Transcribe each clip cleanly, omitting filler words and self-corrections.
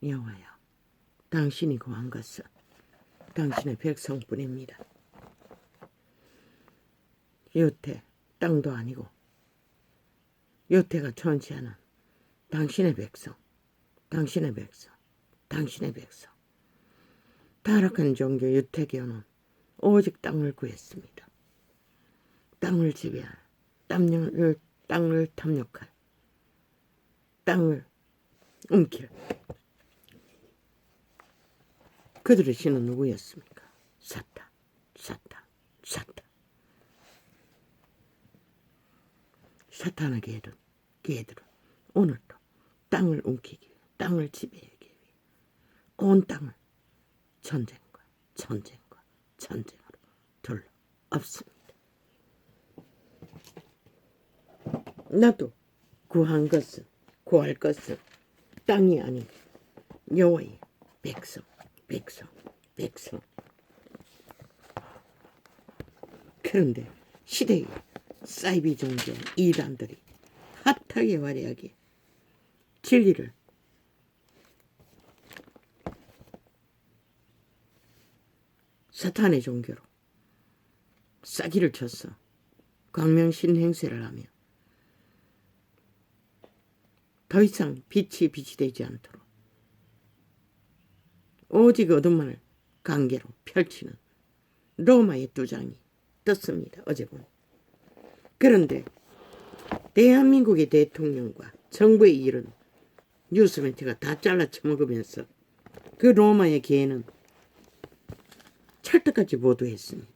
여호와여, 당신이 구한 것은 당신의 백성뿐입니다. 여태 땅도 아니고 여태가 존재하는 당신의 백성, 당신의 백성, 당신의 백성. 타락한 종교 유태교는 오직 땅을 구했습니다. 땅을 지배할, 땅을 탐욕할, 땅을 움킬. 그들의 신은 누구였습니까? 사탄, 사탄, 사탄. 사탄의 개들은 오늘도 땅을 움키기 위해, 땅을 지배하기 위해 온 땅을 전쟁과 전쟁으로 둘러엎습니다. 나도 구할 것은 땅이 아닌 여호와의 백성. 그런데 시대의 사이비 종교 이단들이 핫하게 화려하게 진리를 사탄의 종교로 싸기를 쳤어. 광명신 행세를 하며 더 이상 빛이 되지 않도록 오직 어둠만을 관계로 펼치는 로마의 두장이 떴습니다. 어제 보니. 그런데 대한민국의 대통령과 정부의 일은 뉴스멘트가 다 잘라 쳐먹으면서 그 로마의 개는 찰떡같이 보도했습니다.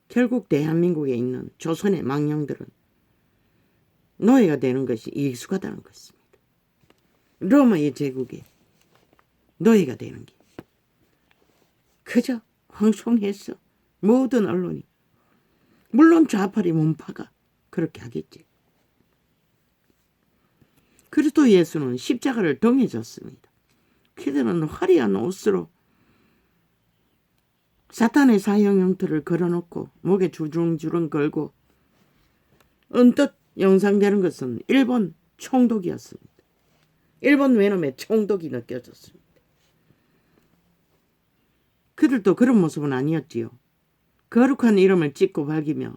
결국 대한민국에 있는 조선의 망령들은 노예가 되는 것이 익숙하다는 것입니다. 로마의 제국에 노예가 되는 게 그저 황송했어. 모든 언론이, 물론 좌파리 문파가 그렇게 하겠지. 그리스도 예수는 십자가를 등에 졌습니다. 그들은 화려한 옷으로 사탄의 사형 형태를 걸어놓고 목에 주렁주렁 걸고 언뜻 영상되는 것은 일본 총독이었습니다. 일본 외놈의 총독이 느껴졌습니다. 그들도 그런 모습은 아니었지요. 거룩한 이름을 찍고 밝히며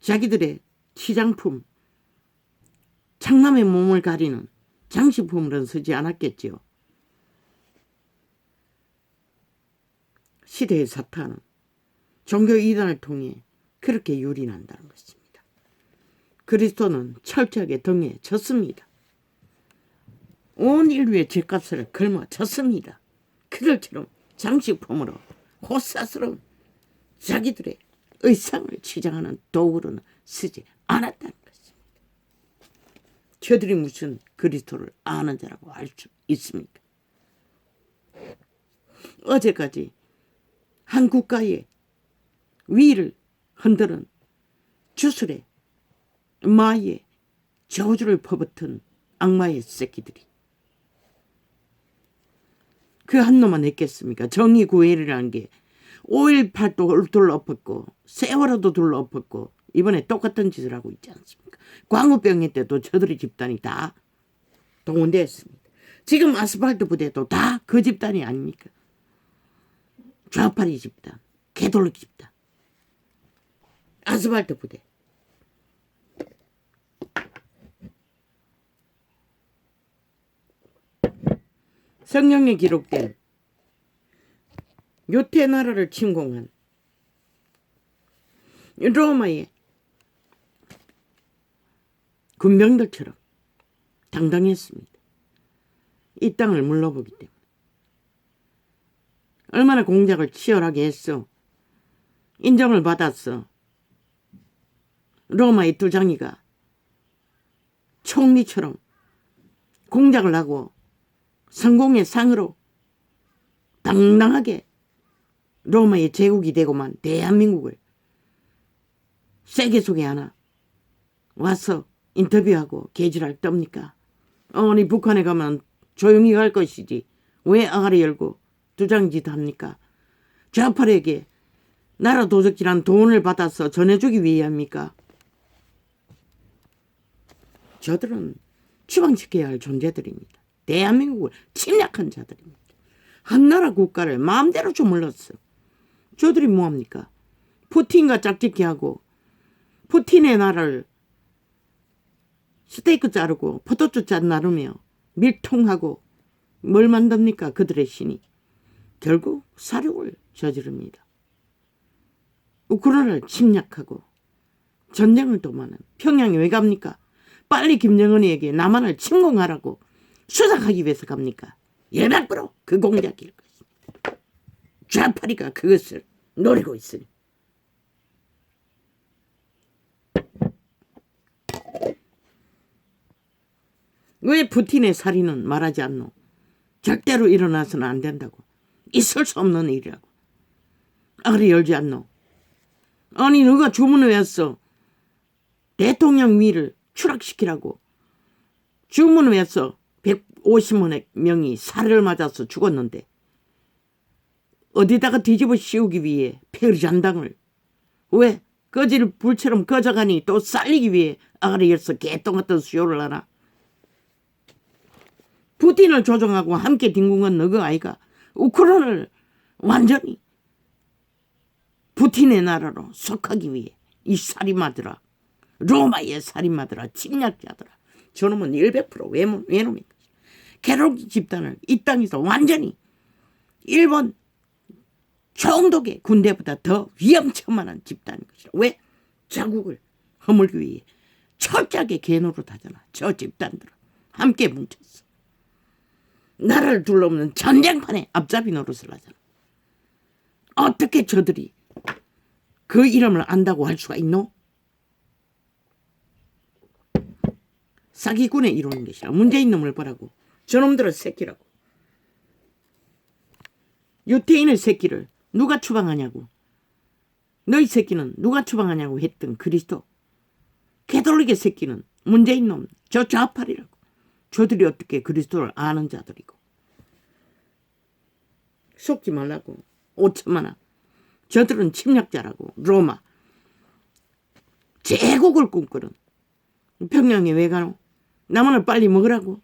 자기들의 시장품, 창남의 몸을 가리는 장식품으로는 쓰지 않았겠지요. 시대의 사탄은 종교 이단을 통해 그렇게 유린한다는 것입니다. 그리스도는 철저하게 등에 졌습니다. 온 인류의 죗값을 굶어졌습니다. 그들처럼 장식품으로 호사스러운 자기들의 의상을 치장하는 도구로는 쓰지 않았다는 것입니다. 저들이 무슨 그리스도를 아는 자라고 알 수 있습니까? 어제까지 한 국가의 위를 흔드는 주술의 마의 저주를 퍼붓은 악마의 새끼들이 그 한 놈만 했겠습니까? 정의구회라는 게 5.18도 둘러엎었고 세월호도 둘러엎었고 이번에 똑같은 짓을 하고 있지 않습니까? 광우병회 때도 저들의 집단이 다 동원되었습니다. 지금 아스팔트 부대도 다 그 집단이 아닙니까? 좌파리 집단, 개돌 집단, 아스팔트 부대. 성경에 기록된 요태 나라를 침공한 로마의 군병들처럼 당당했습니다. 이 땅을 물러보기 때문에. 얼마나 공작을 치열하게 했어. 인정을 받았어. 로마의 두장이가 총리처럼 공작을 하고 성공의 상으로 당당하게 로마의 제국이 되고만 대한민국을 세계 속에 하나 와서 인터뷰하고 개질할 겁니까? 아니 북한에 가면 조용히 갈 것이지 왜 아가리 열고 두장짓 합니까? 좌파에게 나라 도적질한 돈을 받아서 전해주기 위해 합니까? 저들은 추방시켜야 할 존재들입니다. 대한민국을 침략한 자들입니다. 한나라 국가를 마음대로 주물렀어. 저들이 뭐합니까? 푸틴과 짝짓기 하고 푸틴의 나라를 스테이크 자르고 포도주 짠 나르며 밀통하고 뭘 만듭니까? 그들의 신이. 결국 사륙을 저지릅니다. 우크라이나를 침략하고 전쟁을 도모하는 평양에 왜 갑니까? 빨리 김정은이에게 남한을 침공하라고 수상하기 위해서 갑니까? 열받도록 그 공작일 것입니다. 좌파리가 그것을 노리고 있으니. 왜 푸틴의 살인은 말하지 않노? 절대로 일어나서는 안 된다고. 있을 수 없는 일이라고. 아그리 열지 않노? 아니 너가 주문을 했어. 대통령 위를 추락시키라고. 주문을 했어. 150명이 살해를 맞아서 죽었는데 어디다가 뒤집어 씌우기 위해 폐르잔당을 왜 거지를 불처럼 거져가니 또 살리기 위해 아가리 열서 개똥 같은 수요를 하나. 푸틴을 조종하고 함께 뒹군 건 너가 아이가. 우크라이나를 완전히 푸틴의 나라로 속하기 위해 이 살인마들아, 로마의 살인마들아, 침략자들아. 저놈은 100% 외놈입니다. 게롤기 집단을 이 땅에서 완전히 일본 총독의 군대보다 더 위험천만한 집단인 것이라. 왜? 자국을 허물기 위해 철저하게 개노릇하잖아. 저 집단들은 함께 뭉쳤어. 나라를 둘러없는 전쟁판에 앞잡이 노릇을 하잖아. 어떻게 저들이 그 이름을 안다고 할 수가 있노? 사기꾼의 이론인 것이라. 문재인 놈을 보라고. 저놈들은 새끼라고. 유태인의 새끼를 누가 추방하냐고. 너희 새끼는 누가 추방하냐고 했던 그리스도. 개돌릭의 새끼는 문재인 놈, 저 좌파리라고. 저들이 어떻게 그리스도를 아는 자들이고. 속지 말라고. 5천만원. 저들은 침략자라고. 로마. 제국을 꿈꾸는. 평양에 왜 가노? 남한을 빨리 먹으라고.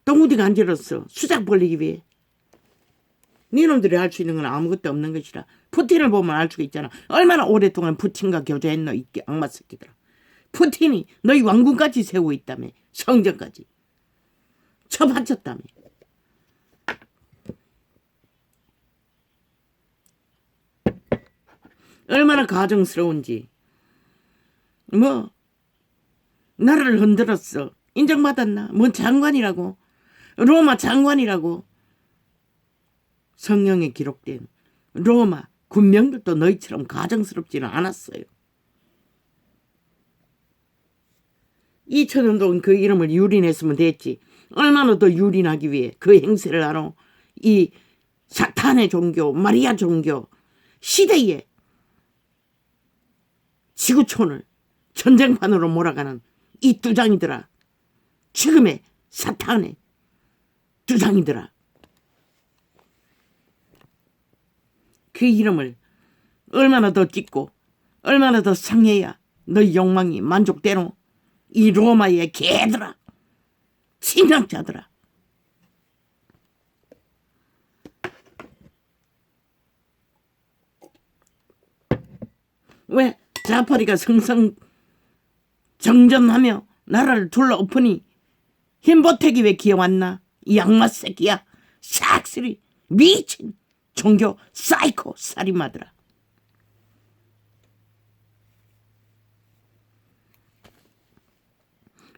똥구디가 안 질렀어. 수작 벌리기 위해. 니놈들이 할 수 있는 건 아무것도 없는 것이라. 푸틴을 보면 알 수가 있잖아. 얼마나 오랫동안 푸틴과 교제했노 이 악마 새끼들아. 푸틴이 너희 왕궁까지 세우고 있다며. 성전까지. 처바쳤다며. 얼마나 가정스러운지. 뭐 나라를 흔들었어. 인정받았나? 뭔 장관이라고. 로마 장관이라고. 성경에 기록된 로마 군명들도 너희처럼 가정스럽지는 않았어요. 2000년 동안 그 이름을 유린했으면 됐지. 얼마나 더 유린하기 위해 그 행세를 하노. 이 사탄의 종교, 마리아 종교 시대에 지구촌을 전쟁판으로 몰아가는 이 두장이더라. 지금의 사탄의 두장이더라. 그 이름을 얼마나 더 찍고 얼마나 더 상해야 너희 욕망이 만족되노. 이 로마의 개들아. 침략자들아. 왜 자파리가 성성정전하며 나라를 둘러엎으니 힘보태기 왜 기어왔나? 이 악마 새끼야. 싹쓸이 미친 종교 사이코 살인마들아.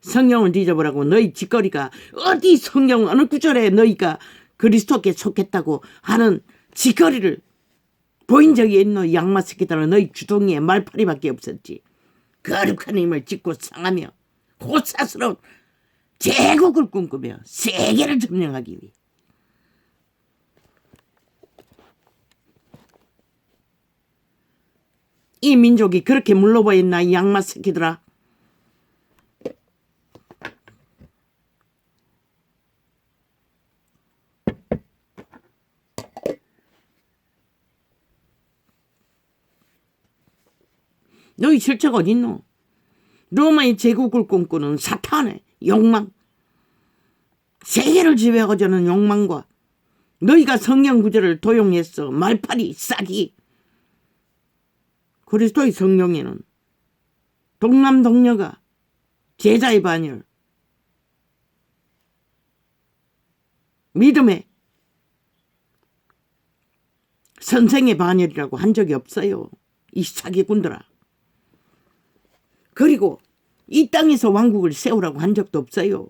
성경을 뒤져보라고. 너희 짓거리가 어디 성경 어느 구절에 너희가 그리스도께 속했다고 하는 짓거리를 보인 적이 있노? 이 악마 새끼들아. 너희 주둥이에 말파리밖에 없었지. 거룩한 힘을 짓고 상하며 고사스러운 제국을 꿈꾸며 세계를 점령하기 위해. 이 민족이 그렇게 물러보였나? 이 악마 새끼들아. 너희 실체가 어딨노? 로마의 제국을 꿈꾸는 사탄의 욕망, 세계를 지배하고자 하는 욕망과 너희가 성경 구절을 도용했어. 말파리, 싹이. 그리스도의 성령에는 동남동녀가 제자의 반열, 믿음의 선생의 반열이라고 한 적이 없어요. 이 사기꾼들아. 그리고 이 땅에서 왕국을 세우라고 한 적도 없어요.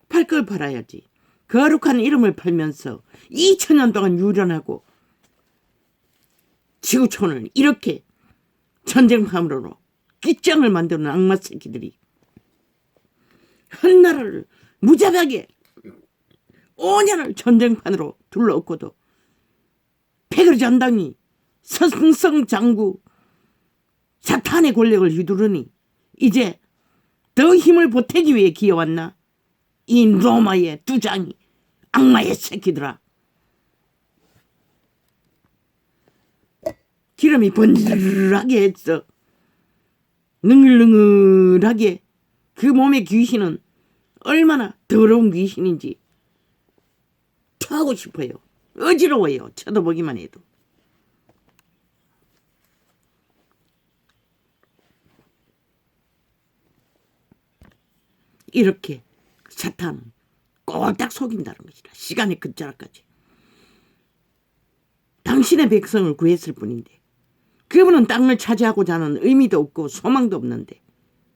팔 걸 팔아야지. 거룩한 이름을 팔면서 2000년 동안 유련하고 지구촌을 이렇게 전쟁함으로 깃장을 만드는 악마 새끼들이 한 나라를 무자비하게 5년을 전쟁판으로 둘러엎고도 패거리전당이 서승성장구 사탄의 권력을 휘두르니 이제 더 힘을 보태기 위해 기어왔나? 이 로마의 두장이 악마의 새끼들아. 기름이 번지르르하게 했어. 능글능글하게. 그 몸의 귀신은 얼마나 더러운 귀신인지 토하고 싶어요. 어지러워요. 쳐다보기만 해도. 이렇게 사탄은 꼴딱 속인다는 것이다. 시간의 끝자락까지. 당신의 백성을 구했을 뿐인데 그분은 땅을 차지하고자 하는 의미도 없고 소망도 없는데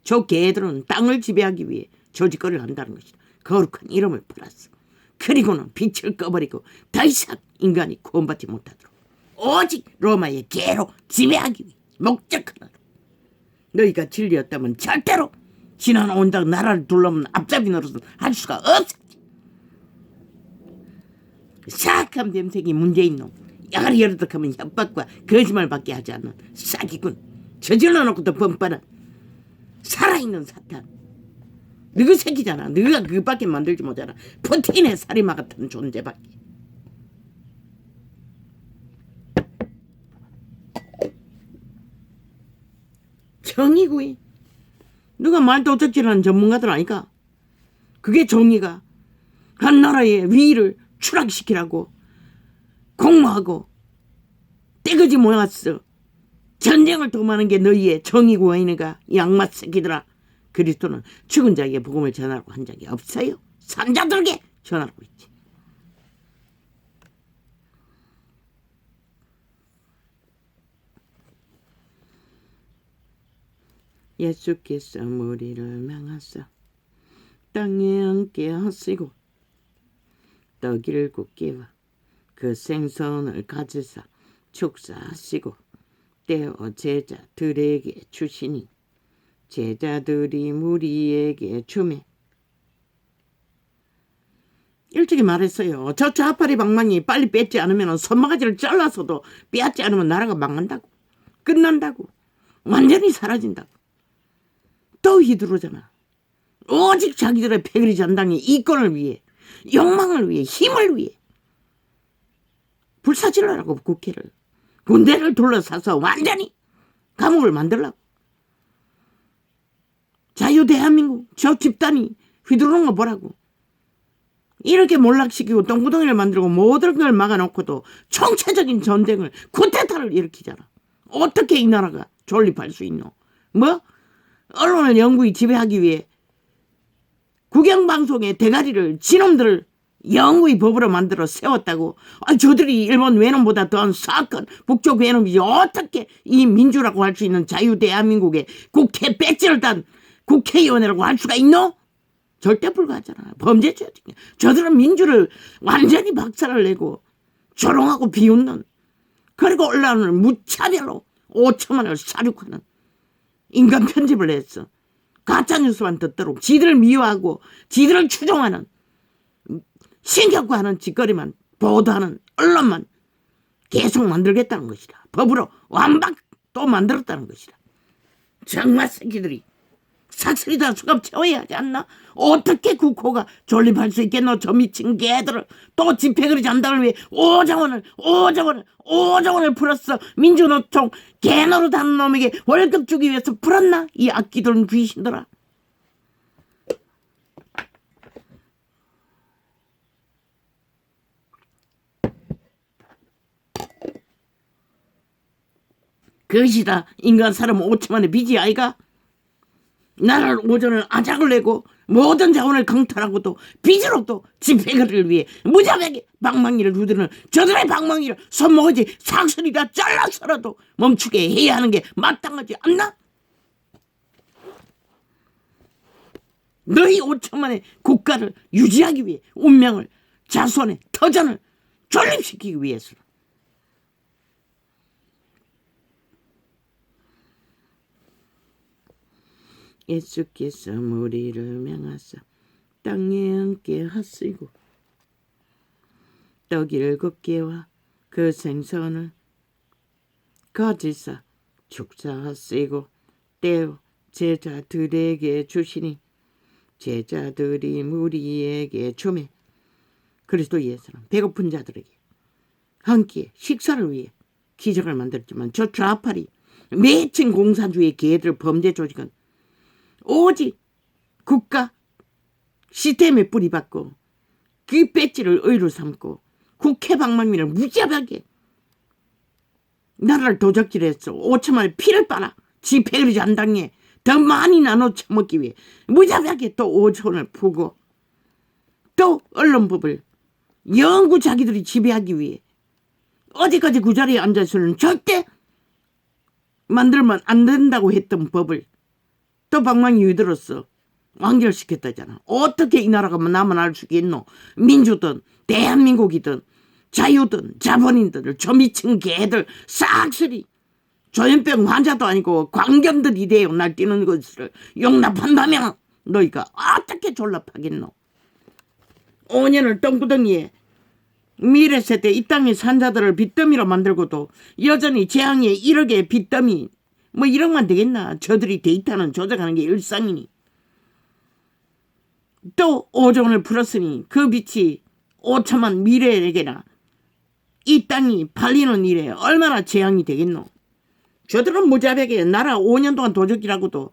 저 개들은 땅을 지배하기 위해 조직거리를 한다는 것이다. 거룩한 이름을 팔았어. 그리고는 빛을 꺼버리고 더 이상 인간이 구원받지 못하도록 오직 로마의 개로 지배하기 위해 목적하노라. 너희가 진리였다면 절대로 지난 온다 나라를 둘러면 앞잡이 노릇은 할 수가 없었지. 사악한 뱀새끼 문재인 놈. 야가리 열어득하면 협박과 거짓말밖에 하지 않는 사기꾼. 저질러놓고도 뻔뻔한 살아있는 사탄. 너그 새끼잖아. 너가 그밖에 만들지 못하나. 푸틴의 살인마 같은 존재밖에. 정의구이. 누가 말도적질하는 전문가들 아니까. 그게 정의가 한 나라의 위를 추락시키라고 공모하고 떼거지 모았어. 전쟁을 도모하는 게 너희의 정의고 아니가. 이 악마 새끼들아. 그리스도는 죽은 자에게 복음을 전하라고 한 적이 없어요. 산자들에게 전하라고 했지. 예수께서 무리를 명하사 땅에 앉게 하시고 떡 7개와 그 생선을 가지사 축사하시고 떼어 제자들에게 주시니 제자들이 무리에게 주매. 일찍이 말했어요. 저 좌파리 방망이 빨리 뺏지 않으면 손바가지를 잘라서도 빼앗지 않으면 나라가 망한다고. 끝난다고. 완전히 사라진다고. 또 휘두르잖아. 오직 자기들의 패거리 전당의 이권을 위해, 욕망을 위해, 힘을 위해 불사질러라고 국회를, 군대를 둘러싸서 완전히 감옥을 만들라고. 자유 대한민국 저 집단이 휘두르는 거 보라고. 이렇게 몰락시키고 똥구덩이를 만들고 모든 걸 막아놓고도 총체적인 전쟁을, 쿠데타를 일으키잖아. 어떻게 이 나라가 존립할 수 있노? 뭐? 언론을 영구히 지배하기 위해 국영방송의 대가리를 지놈들을 영구히 법으로 만들어 세웠다고. 저들이 일본 외놈보다 더한 사건 북쪽 외놈이지 어떻게 이 민주라고 할 수 있는 자유 대한민국의 국회 배지를 단 국회의원이라고 할 수가 있노? 절대 불가하잖아. 범죄죠. 저들은 민주를 완전히 박살을 내고 조롱하고 비웃는, 그리고 언론을 무차별로 5천만을 사륙하는 인간 편집을 했어. 가짜뉴스만 듣도록 지들을 미워하고 지들을 추종하는, 신격화하는 짓거리만 보도하는 언론만 계속 만들겠다는 것이다. 법으로 완박 또 만들었다는 것이다. 정말 새끼들이 삭슬이 다 수갑 채워야 하지 않나? 어떻게 국호가 존립할 수 있겠노? 저 미친 개들을 또 집회그리 잔당을 위해 5조 원을 풀었어. 민주노총 개노릇하는 놈에게 월급 주기 위해서 풀었나? 이 악기들은 귀신들아. 그것이다 인간 사람 5천만의 빚이 아이가. 나를 오전을 아작을 내고 모든 자원을 강탈하고도 빚으로도 집회를 위해 무자비하게 방망이를 후드는 저들의 방망이를 손모가지 상선이 다 잘라서라도 멈추게 해야 하는 게 마땅하지 않나? 너희 5천만의 국가를 유지하기 위해 운명을 자손의 터전을 존립시키기 위해서. 예수께서 우리를 명하사 땅에 함께 하시고 떡 7개와 그 생선을 가지사 축사하시고 떼어 제자들에게 주시니 제자들이 무리에게 주매 그리스도 예수는 배고픈 자들에게 한 끼의 식사를 위해 기적을 만들었지만 저 좌팔이 매칭 공산주의 개들 범죄 조직은 오직 국가 시스템에 뿌리박고 그 배지를 의로 삼고 국회 방망이를 무자비하게 나라를 도적질해서 5천만의 피를 빨아 집회를 안당해 더 많이 나눠 처먹기 위해 무자비하게 또 5천을 푸고 또 언론법을 영구 자기들이 지배하기 위해 어디까지 그 자리에 앉아서는 절대 만들면 안 된다고 했던 법을 또 방망이 위들었어 완결시켰다잖아. 어떻게 이 나라가 남아날 수 있겠노? 민주든 대한민국이든 자유든 자본인들을 저 미친 개들 싹쓸이 조현병 환자도 아니고 광견들이 돼요. 날뛰는 것을 용납한다면 너희가 어떻게 존랍하겠노? 5년을 똥구덩이에 미래 세대 이 땅의 산자들을 빚더미로 만들고도 여전히 재앙에 1억의 빚더미 뭐 1억만 되겠나? 저들이 데이터는 조작하는 게 일상이니. 또 5조원을 풀었으니 그 빚이 5천만 미래에게나 이 땅이 팔리는 일에 얼마나 재앙이 되겠노? 저들은 무자비하게 나라 5년 동안 도적이라고도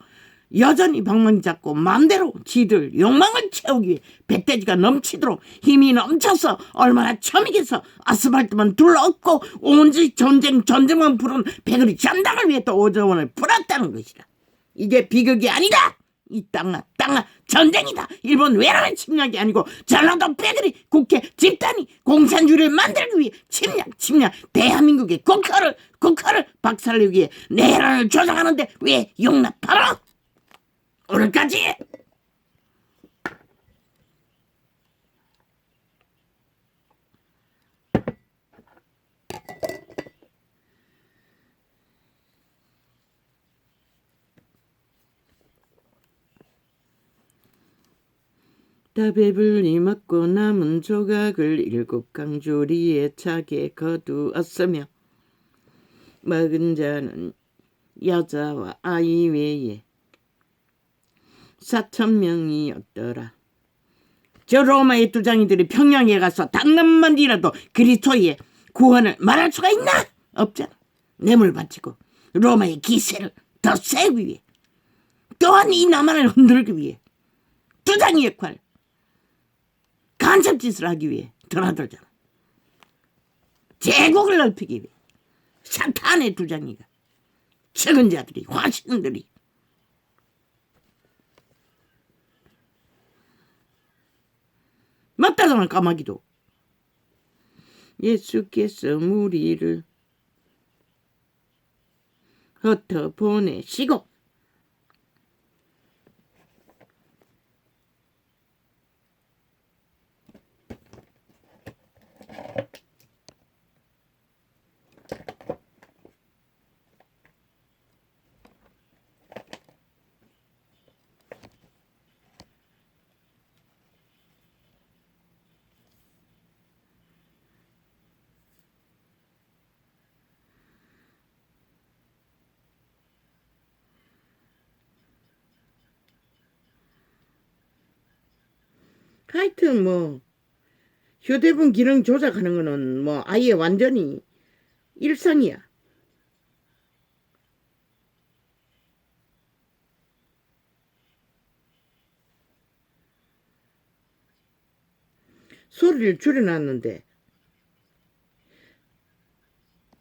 여전히 방망이 잡고 마음대로 지들 욕망을 채우기 위해 배때지가 넘치도록 힘이 넘쳐서 얼마나 처미겠어. 아스팔트만 둘러엎고 온지 전쟁만 부른 배그리 전당을 위해 또 5조원을 풀었다는 것이라. 이게 비극이 아니다. 이 땅아 전쟁이다. 일본 외란의 침략이 아니고 전라도 배그리 국회 집단이 공산주의를 만들기 위해 침략 대한민국의 국가를 박살내기 위해 내란을 조장하는데 왜 용납하라? 오늘까지 다 배불리 먹고 남은 조각을 7강조리에 차게 거두었으며 먹은 자는 여자와 아이 외에 4,000명이었더라. 저 로마의 두장이들이 평양에 가서 당남만이라도 그리스도의 구원을 말할 수가 있나? 없잖아. 뇌물 바치고 로마의 기세를 더 세우기 위해 또한 이 남한을 흔들기 위해 두장의 역할 간첩짓을 하기 위해 드나들잖아. 제국을 넓히기 위해 사탄의 두장이가 적은 자들이 화신들이 맞다잖아. 까마귀도 예수께서 무리를 흩어 보내시고 하여튼 뭐 휴대폰 기능 조작하는 거는 뭐 아예 완전히 일상이야. 소리를 줄여놨는데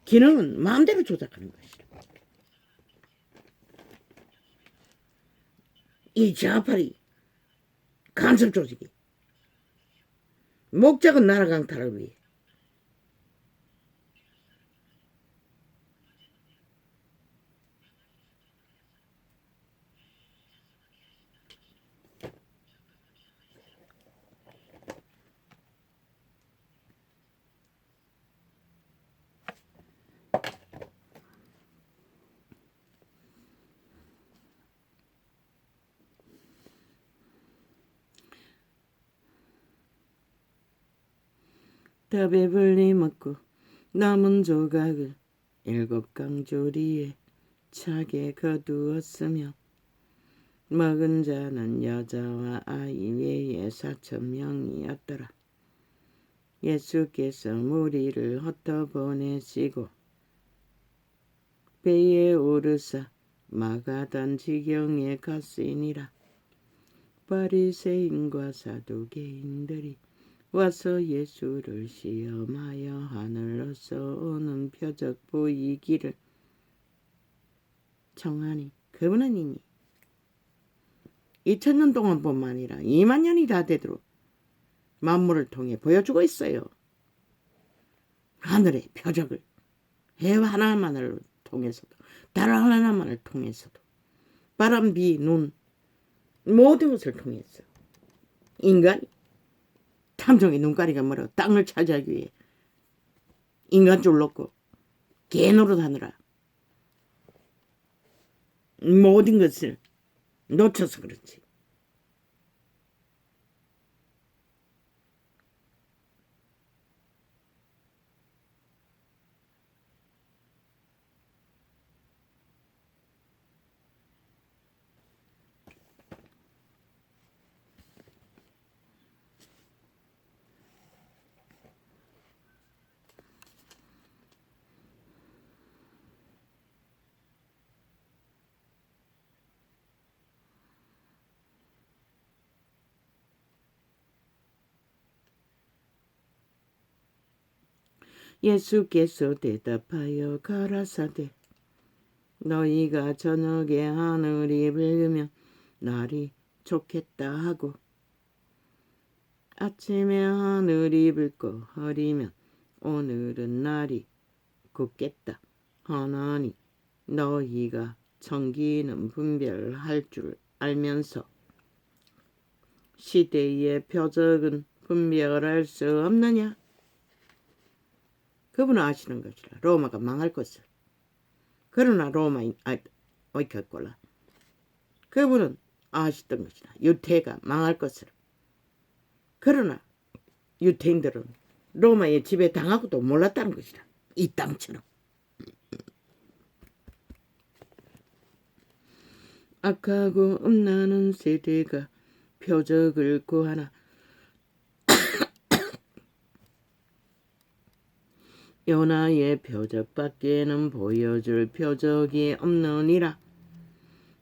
기능은 마음대로 조작하는 것이다. 이 좌파리 간섭 조직이 목적은 나라 강탈을 위해 다 배불리 먹고 남은 조각을 7강조리에 차게 거두었으며 먹은 자는 여자와 아이 외에 4,000명이었더라. 예수께서 무리를 흩어보내시고 배에 오르사 마가단 지경에 갔으니라. 바리새인과 사두개인들이 와서 예수를 시험하여 하늘로서 오는 표적 보이기를 청하니 그분은 이미 2000년 동안뿐만 아니라 2만 년이 다 되도록 만물을 통해 보여주고 있어요. 하늘의 표적을 해와 하나만을 통해서도 달 하나만을 통해서도 바람, 비, 눈 모든 것을 통해서 인간이 탐정의 눈가리가 멀어 땅을 차지하기 위해 인간줄 놓고 개 노릇하느라 모든 것을 놓쳐서 그렇지. 예수께서 대답하여 가라사대 너희가 저녁에 하늘이 밝으면 날이 좋겠다 하고 아침에 하늘이 붉고 흐리면 오늘은 날이 굽겠다 하나니 너희가 청기는 분별할 줄 알면서 시대의 표적은 분별할 수 없느냐? 그분은 아시는 것이라 로마가 망할 것을. 그러나 로마인 어이켰골라 그분은 아시던 것이라 유태가 망할 것을. 그러나 유태인들은 로마의 지배 당하고도 몰랐다는 것이라. 이 땅처럼. 악하고 음란한 세대가 표적을 구하나 요나의 표적밖에는 보여줄 표적이 없느니라.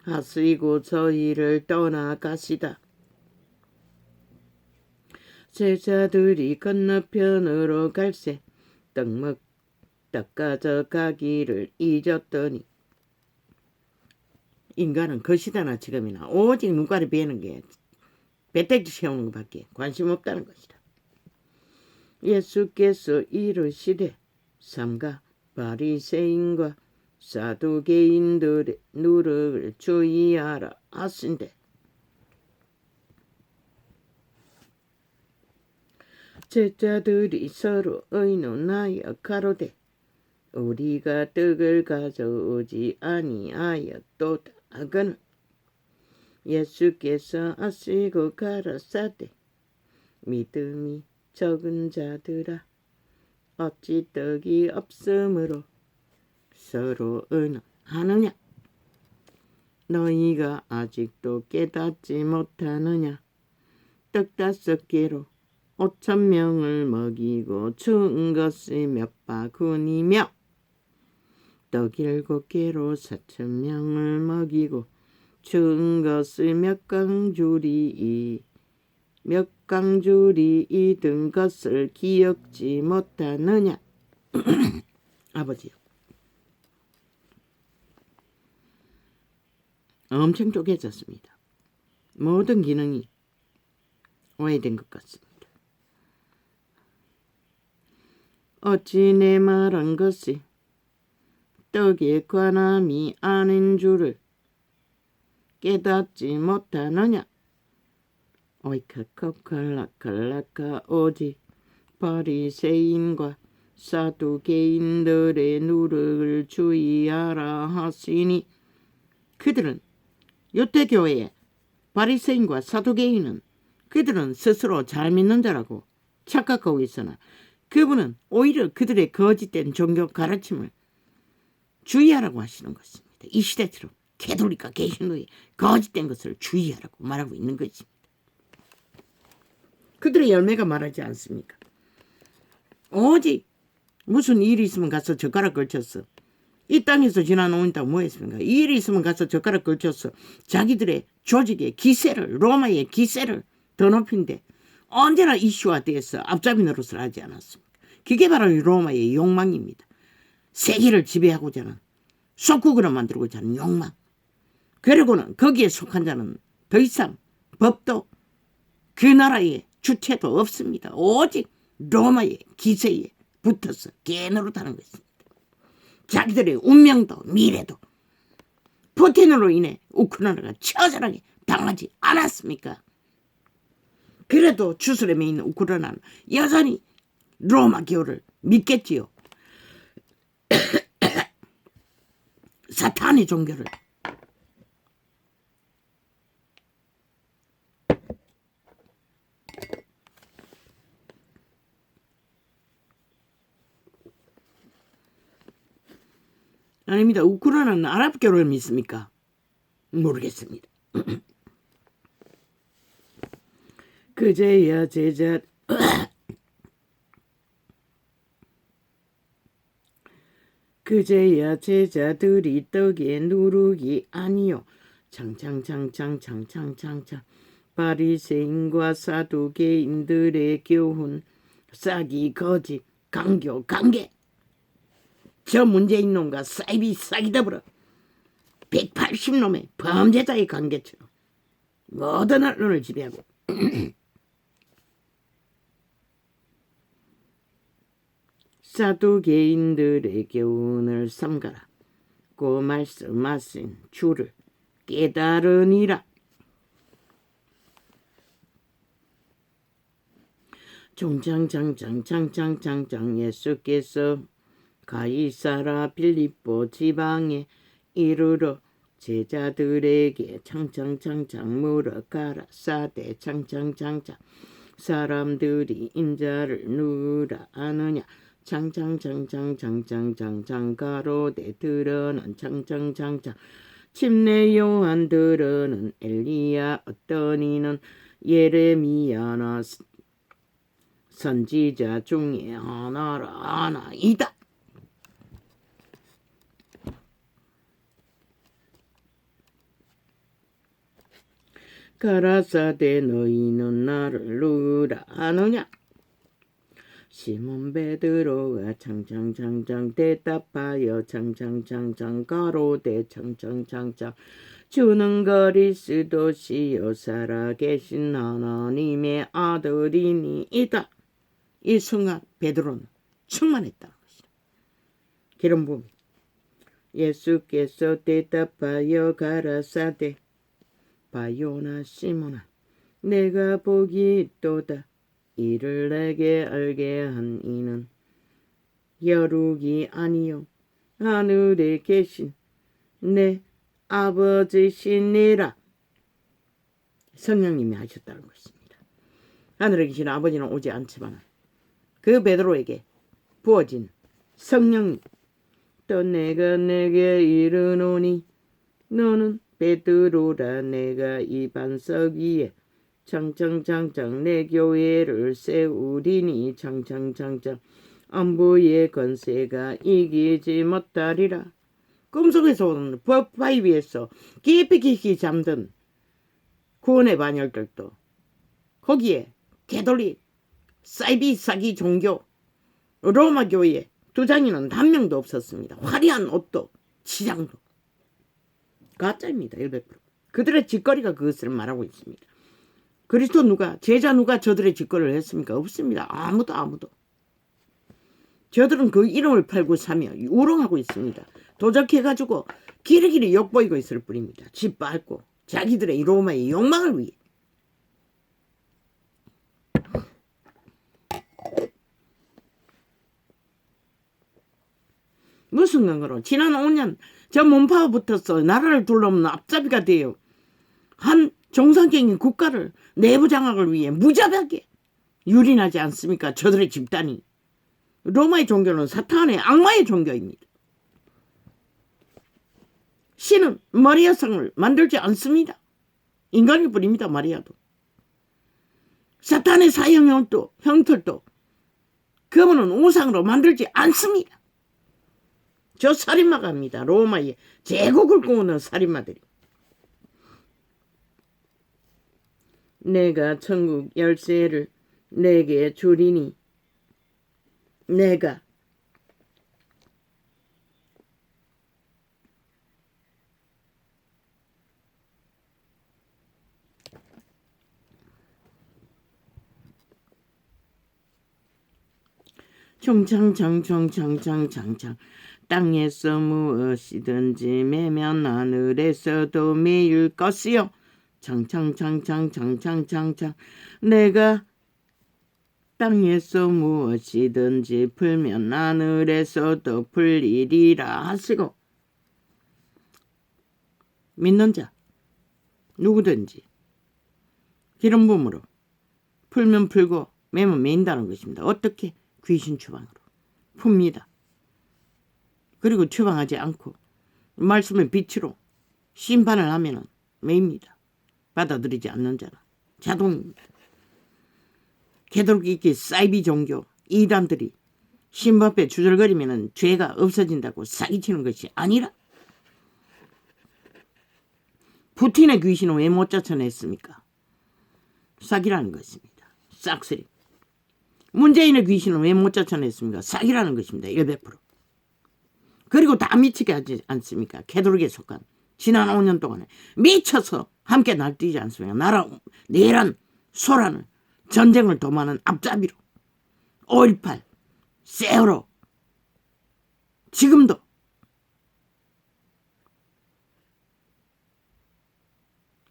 하시고 저희를 떠나가시다. 제자들이 건너편으로 갈새 떡 가져가기를 잊었더니 인간은 그 시대나 지금이나 오직 눈깔이 베는 게 배때기 세우는 것밖에 관심 없다는 것이다. 예수께서 이르시되 삼가 바리새인과 사두개인들의 누를 주의하라 하신대 제자들이 서로 의논하여 가로되 우리가 떡을 가져오지 아니하였도다 하거늘 예수께서 하시고 가라사대 믿음이 적은 자들아 어찌 떡이 없으므로 서로 의논하느냐 너희가 아직도 깨닫지 못하느냐 떡 5개로 5,000명을 먹이고 주은 것이 몇 바구니며 떡 7개로 4,000명을 먹이고 주은 것이 몇 강줄이 이든 것을 기억지 못하느냐. 아버지요. 엄청 쪼개졌습니다. 모든 기능이 오해된 것 같습니다. 어찌 내 말한 것이 떡에 관함이 아닌 줄을 깨닫지 못하느냐. 오이카카칼라칼라카 오직 바리새인과 사두개인들의 누룩을 주의하라 하시니, 그들은 유대교회의 바리새인과 사두개인은 그들은 스스로 잘 믿는 자라고 착각하고 있으나 그분은 오히려 그들의 거짓된 종교 가르침을 주의하라고 하시는 것입니다. 이 시대처럼 개돌이가 개신교의 거짓된 것을 주의하라고 말하고 있는 것입니다. 그들의 열매가 말하지 않습니까? 오직 무슨 일이 있으면 가서 젓가락 걸쳤어. 이 땅에서 지나놓는다고 뭐 했습니까? 이 일이 있으면 가서 젓가락 걸쳤어. 자기들의 조직의 기세를, 로마의 기세를 더 높인데 언제나 이슈화되어서 앞잡이 노릇을 하지 않았습니까? 그게 바로 로마의 욕망입니다. 세계를 지배하고자 하는, 속국으로 만들고자 하는 욕망. 그리고는 거기에 속한 자는 더 이상 법도 그 나라의 주체도 없습니다. 오직 로마의 기세에 붙어서 개노릇하는 것입니다. 자기들의 운명도 미래도 푸틴으로 인해 우크라이나가 처절하게 당하지 않았습니까? 그래도 주술에 있는 우크라이나는 여전히 로마교를 믿겠지요. 사탄의 종교를. 아닙니다. 우크라이나는 아랍교를 믿습니까? 모르겠습니다. 그제야 제자들이 떡에 누룩이 아니요 창창 바리새인과 사두개인들의 교훈, 싹이 거짓, 강교 관계. 저 문재인 놈과 사이비 싹이 더불어 180놈의 범죄자의 관계처럼 모든 언론을 지배하고 사두개인들의 교훈을 삼가라. 고 말씀하신 주를 깨달으니라. 종장장장장장장장 예수께서 가이사라 빌립보 지방에 이르러 제자들에게 창창창창 물어가라. 사대 창창창창 사람들이 인자를 누구라 아느냐. 창창창창창창창 가로대 들어는 창창창창 침례 요한 들어는 엘리야 어떤 이는 예레미야나 선지자 중에 하나이다. 가라사대 너희는 나를 누구라 하느냐. 시몬 베드로가 창창창창 대답하여 창창창창 가로대 창창창창 주는 그리스도시요 살아계신 하나님의 아들이니이다. 이 순간 베드로는 충만했다는 것이다. 기름 부음. 예수께서 대답하여 가라사대 바요나 시몬아 내가 복이 있도다. 이를 내게 알게 한 이는 여룩이 아니요 하늘에 계신 내 아버지시니라. 성령님이 하셨다는 것입니다. 하늘에 계신 아버지는 오지 않지만 그 베드로에게 부어진 성령이 또 내가 내게 이르노니 너는 베드로라. 내가 이 반석 위에 창창창창 내 교회를 세우리니 창창창창 안부의 권세가 이기지 못하리라. 꿈속에서 오는 법바위 위에서 깊이 잠든 구원의 반열들도 거기에 개돌리 사이비 사기 종교 로마 교회에 두장이는 한 명도 없었습니다. 화려한 옷도 치장도 가짜입니다. 100%. 그들의 짓거리가 그것을 말하고 있습니다. 그리스도 누가, 제자 누가 저들의 짓거리를 했습니까? 없습니다. 아무도. 저들은 그 이름을 팔고 사며 우롱하고 있습니다. 도적해가지고 기리기리 욕보이고 있을 뿐입니다. 짓밟고 자기들의 로마의 욕망을 위해. 무슨 근거로? 지난 5년 저 몸파가 붙어서 나라를 둘러없는 앞잡이가 되어 한 정상적인 국가를 내부 장악을 위해 무자비하게 유린하지 않습니까? 저들의 집단이. 로마의 종교는 사탄의 악마의 종교입니다. 신은 마리아상을 만들지 않습니다. 인간일 뿐입니다. 마리아도. 사탄의 형틀도 그분은 우상으로 만들지 않습니다. 저 살인마가 합니다. 로마의 제국을 꾸는 살인마들이. 내가 천국 열쇠를 내게 주리니 내가 총창 땅에서 무엇이든지 매면 하늘에서도 매일 것이요. 창창 내가 땅에서 무엇이든지 풀면 하늘에서도 풀리리라 하시고 믿는 자 누구든지 기름 부음으로 풀면 풀고 매면 매인다는 것입니다. 어떻게? 귀신 추방으로 풉니다. 그리고 추방하지 않고 말씀의 빛으로 심판을 하면은 매입니다. 받아들이지 않는 자는 자동입니다. 개돌기기 사이비 종교 이단들이 신부 앞에 주절거리면은 죄가 없어진다고 사기치는 것이 아니라 푸틴의 귀신은 왜 못 쫓아냈습니까? 사기라는 것입니다. 싹쓸이. 문재인의 귀신은 왜 못 쫓아냈습니까? 사기라는 것입니다. 100%. 그리고 다 미치게 하지 않습니까? 캐톨릭에 속한 지난 5년 동안에 미쳐서 함께 날뛰지 않습니까? 나라 내란 소란을 전쟁을 도모하는 앞잡이로 5.18 세월호 지금도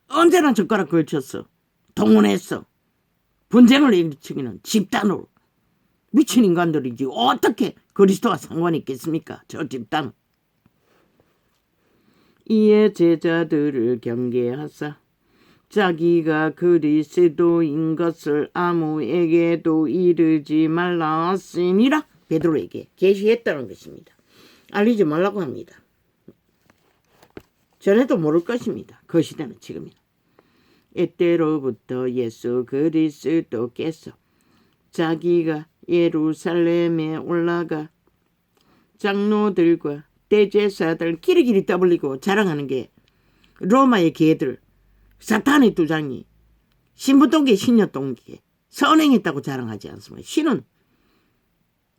언제나 젓가락 걸쳤어. 동원했어. 분쟁을 일으키는 집단으로 미친 인간들이지 어떻게 그리스도와 상관이 있겠습니까? 저 집단은. 이에 제자들을 경계하사 자기가 그리스도인 것을 아무에게도 이르지 말라 하시니라. 베드로에게 계시했다는 것입니다. 알리지 말라고 합니다. 전에도 모를 것입니다. 그 시대는 지금이나. 이때로부터 예수 그리스도께서 자기가 예루살렘에 올라가 장로들과 대제사들 길이길이 떠벌리고 자랑하는 게 로마의 개들 사탄의 두장이 신부동계 신녀동계 선행했다고 자랑하지 않습니다. 신은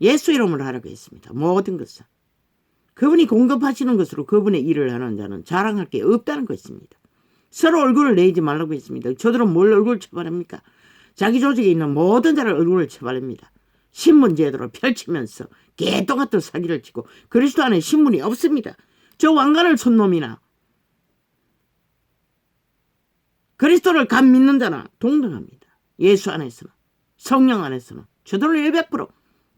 예수 이름으로 하라고 했습니다. 모든 것은 그분이 공급하시는 것으로 그분의 일을 하는 자는 자랑할 게 없다는 것입니다. 서로 얼굴을 내지 말라고 했습니다. 저들은 뭘 얼굴을 처벌합니까? 자기 조직에 있는 모든 자를 얼굴을 처벌합니다. 신문 제도로 펼치면서 개똥같은 사기를 치고 그리스도 안에 신문이 없습니다. 저 왕관을 손 놈이나 그리스도를 간 믿는 자나 동등합니다. 예수 안에서는 성령 안에서는 저들은 100%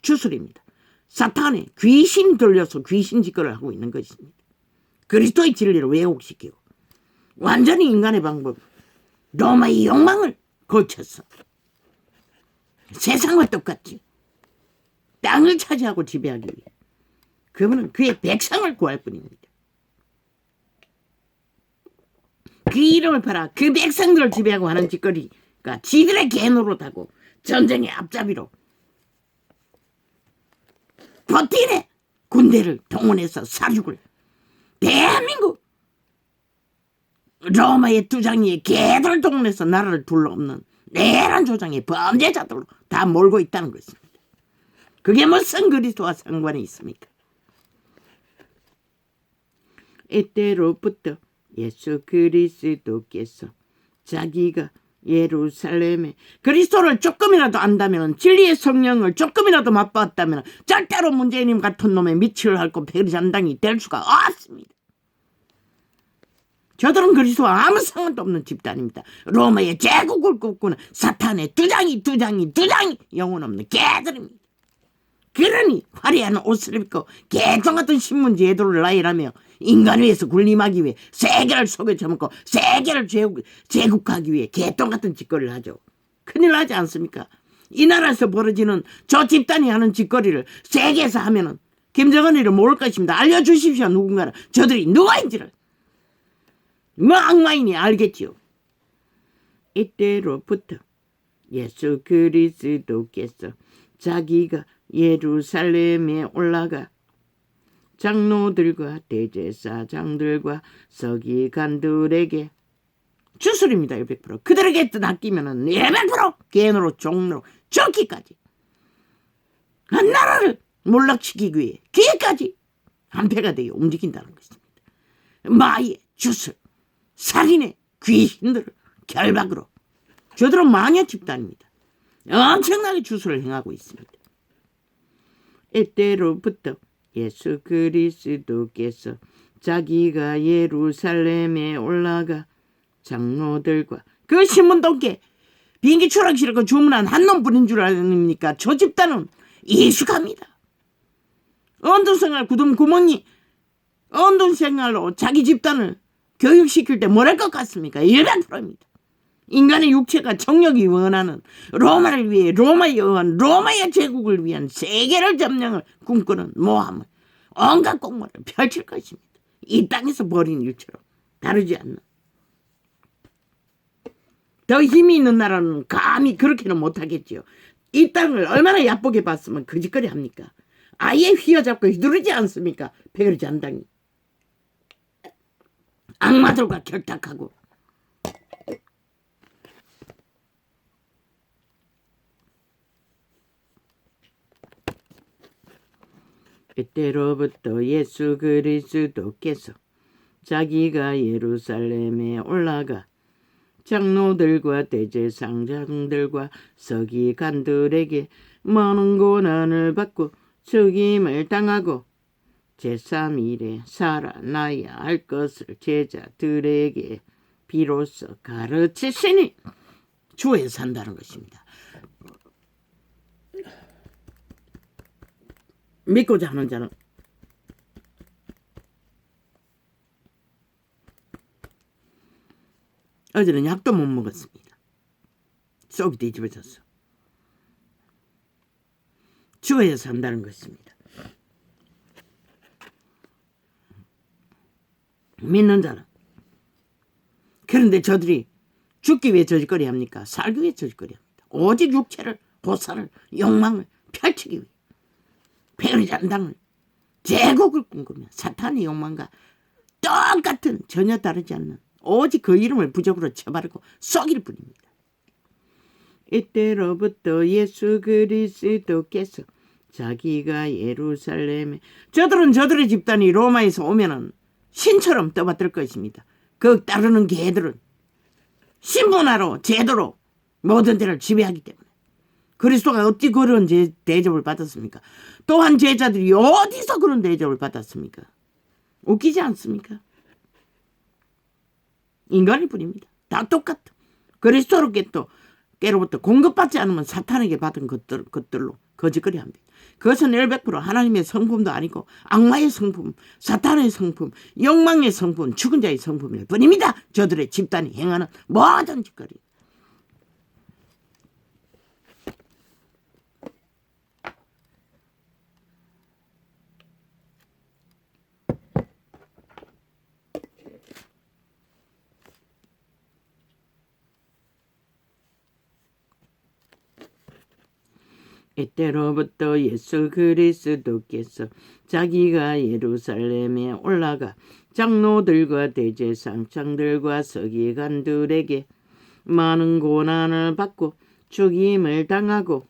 주술입니다. 사탄에 귀신 들려서 귀신 짓거리를 하고 있는 것입니다. 그리스도의 진리를 왜곡시키고 완전히 인간의 방법 로마의 욕망을 거쳐서 세상과 똑같이 땅을 차지하고 지배하기 위해 그분은 그의 백성을 구할 뿐입니다. 그 이름을 팔아 그 백성들을 지배하고 하는 짓거리가 지들의 개노릇하고 전쟁의 앞잡이로 푸틴의 군대를 동원해서 사륙을 대한민국 로마의 두장이의 개들 동원해서 나라를 둘러엎는 내란 조장의 범죄자들로 다 몰고 있다는 것입니다. 그게 무슨 그리스도와 상관이 있습니까? 이때로부터 예수 그리스도께서 자기가 예루살렘에 그리스도를 조금이라도 안다면, 진리의 성령을 조금이라도 맛봤다면 절대로 문재인님 같은 놈의 미치를 핥고 백의장당이 될 수가 없습니다. 저들은 그리스도와 아무 상관도 없는 집단입니다. 로마의 제국을 꿈꾸는 사탄의 두장이 영혼 없는 개들입니다. 그러니 화려한 옷을 입고 개똥 같은 신문지 애도를 나열하며 인간 위에서 군림하기 위해 세계를 속에 처먹고 세계를 제국하기 위해 개똥 같은 짓거리를 하죠. 큰일 나지 않습니까? 이 나라에서 벌어지는 저 집단이 하는 짓거리를 세계에서 하면은 김정은이를 모를 것입니다. 알려주십시오. 누군가는 저들이 누구인지를. 뭐 악마이니 알겠지요. 이때로부터 예수 그리스도께서 자기가 예루살렘에 올라가 장로들과 대제사장들과 서기관들에게 주술입니다. 100%. 그들에게 낚이면은 100% 개노로 종로로 죽기까지 한 나라를 몰락시키기 위해 기회까지 한패가 되어 움직인다는 것입니다. 마의 주술, 살인의 귀신들을 결박으로. 저들은 마녀 집단입니다. 엄청나게 주술을 행하고 있습니다. 이때로부터 예수 그리스도께서 자기가 예루살렘에 올라가 장로들과 그 신문독에 비행기 추락 싫고 주문한 한 놈뿐인 줄 아닙니까? 저 집단은 이식합니다. 언둔생활 구멍이 언둔생활로 자기 집단을 교육시킬 때 뭘 할 것 같습니까? 100%입니다. 인간의 육체가 정력이 원하는 로마를 위해 로마에 의한 로마의 제국을 위한 세계를 점령을 꿈꾸는 모함을 온갖 공모를 펼칠 것입니다. 이 땅에서 벌인 일처럼 다르지 않나. 더 힘이 있는 나라는 감히 그렇게는 못하겠지요. 이 땅을 얼마나 얕보게 봤으면 그 짓거리 합니까? 아예 휘어잡고 휘두르지 않습니까? 백의장당이. 악마들과 결탁하고. 이때로부터 예수 그리스도께서 자기가 예루살렘에 올라가 장로들과 대제사장들과 서기관들에게 많은 고난을 받고 죽임을 당하고 제3일에 살아나야 할 것을 제자들에게 비로소 가르치시니 주에 산다는 것입니다. 믿고자 하는 자는 어제는 약도 못 먹었습니다. 속이 뒤집어졌어. 주에 산다는 것입니다. 믿는 자는. 그런데 저들이 죽기 위해 저짓거리 합니까? 살기 위해 저짓거리 합니다. 오직 육체를, 고사를, 욕망을 펼치기 위해 백의장당을 제국을 꿈꾸며 사탄의 욕망과 똑같은 전혀 다르지 않는 오직 그 이름을 부적으로 쳐바르고 쏘길 뿐입니다. 이때로부터 예수 그리스도께서 자기가 예루살렘에 저들은 저들의 집단이 로마에서 오면은 신처럼 떠받들 것입니다. 그 따르는 개들은 신분화로 제도로 모든 데를 지배하기 때문에 그리스도가 어찌 그런 대접을 받았습니까? 또한 제자들이 어디서 그런 대접을 받았습니까? 웃기지 않습니까? 인간일 뿐입니다. 다 똑같아. 그리스도로부터 공급받지 않으면 사탄에게 받은 것들로 거짓거리 합니다. 그것은 100% 하나님의 성품도 아니고 악마의 성품, 사탄의 성품, 욕망의 성품, 죽은 자의 성품일 뿐입니다. 저들의 집단이 행하는 모든 짓거리. 이때로부터 예수 그리스도께서 자기가 예루살렘에 올라가 장로들과 대제사장들과 서기관들에게 많은 고난을 받고 죽임을 당하고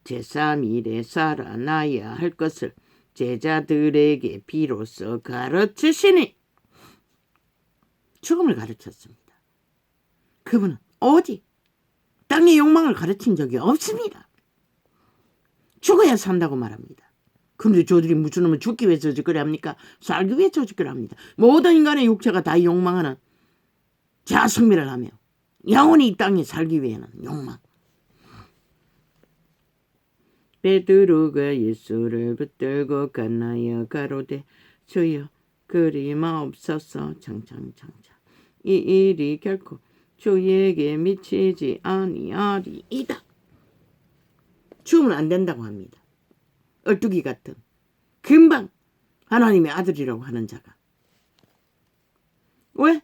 제3일에 살아나야 할 것을 제자들에게 비로소 가르치시니 죽음을 가르쳤습니다. 그분은 오직 땅의 욕망을 가르친 적이 없습니다. 죽어야 산다고 말합니다. 그런데 저들이 무슨 놈은 죽기 위해서 저짓거리 합니까? 살기 위해 저짓거리 합니다. 모든 인간의 육체가 다 욕망하는 자성미를 하며 영원히 이 땅에 살기 위해는 욕망. 베드로가 예수를 붙들고 갔나여 가로되 주여 그리 마옵소서. 장장장장. 이 일이 결코 주에게 미치지 아니하리이다. 죽으면 안 된다고 합니다. 얼뚝이 같은 금방 하나님의 아들이라고 하는 자가. 왜?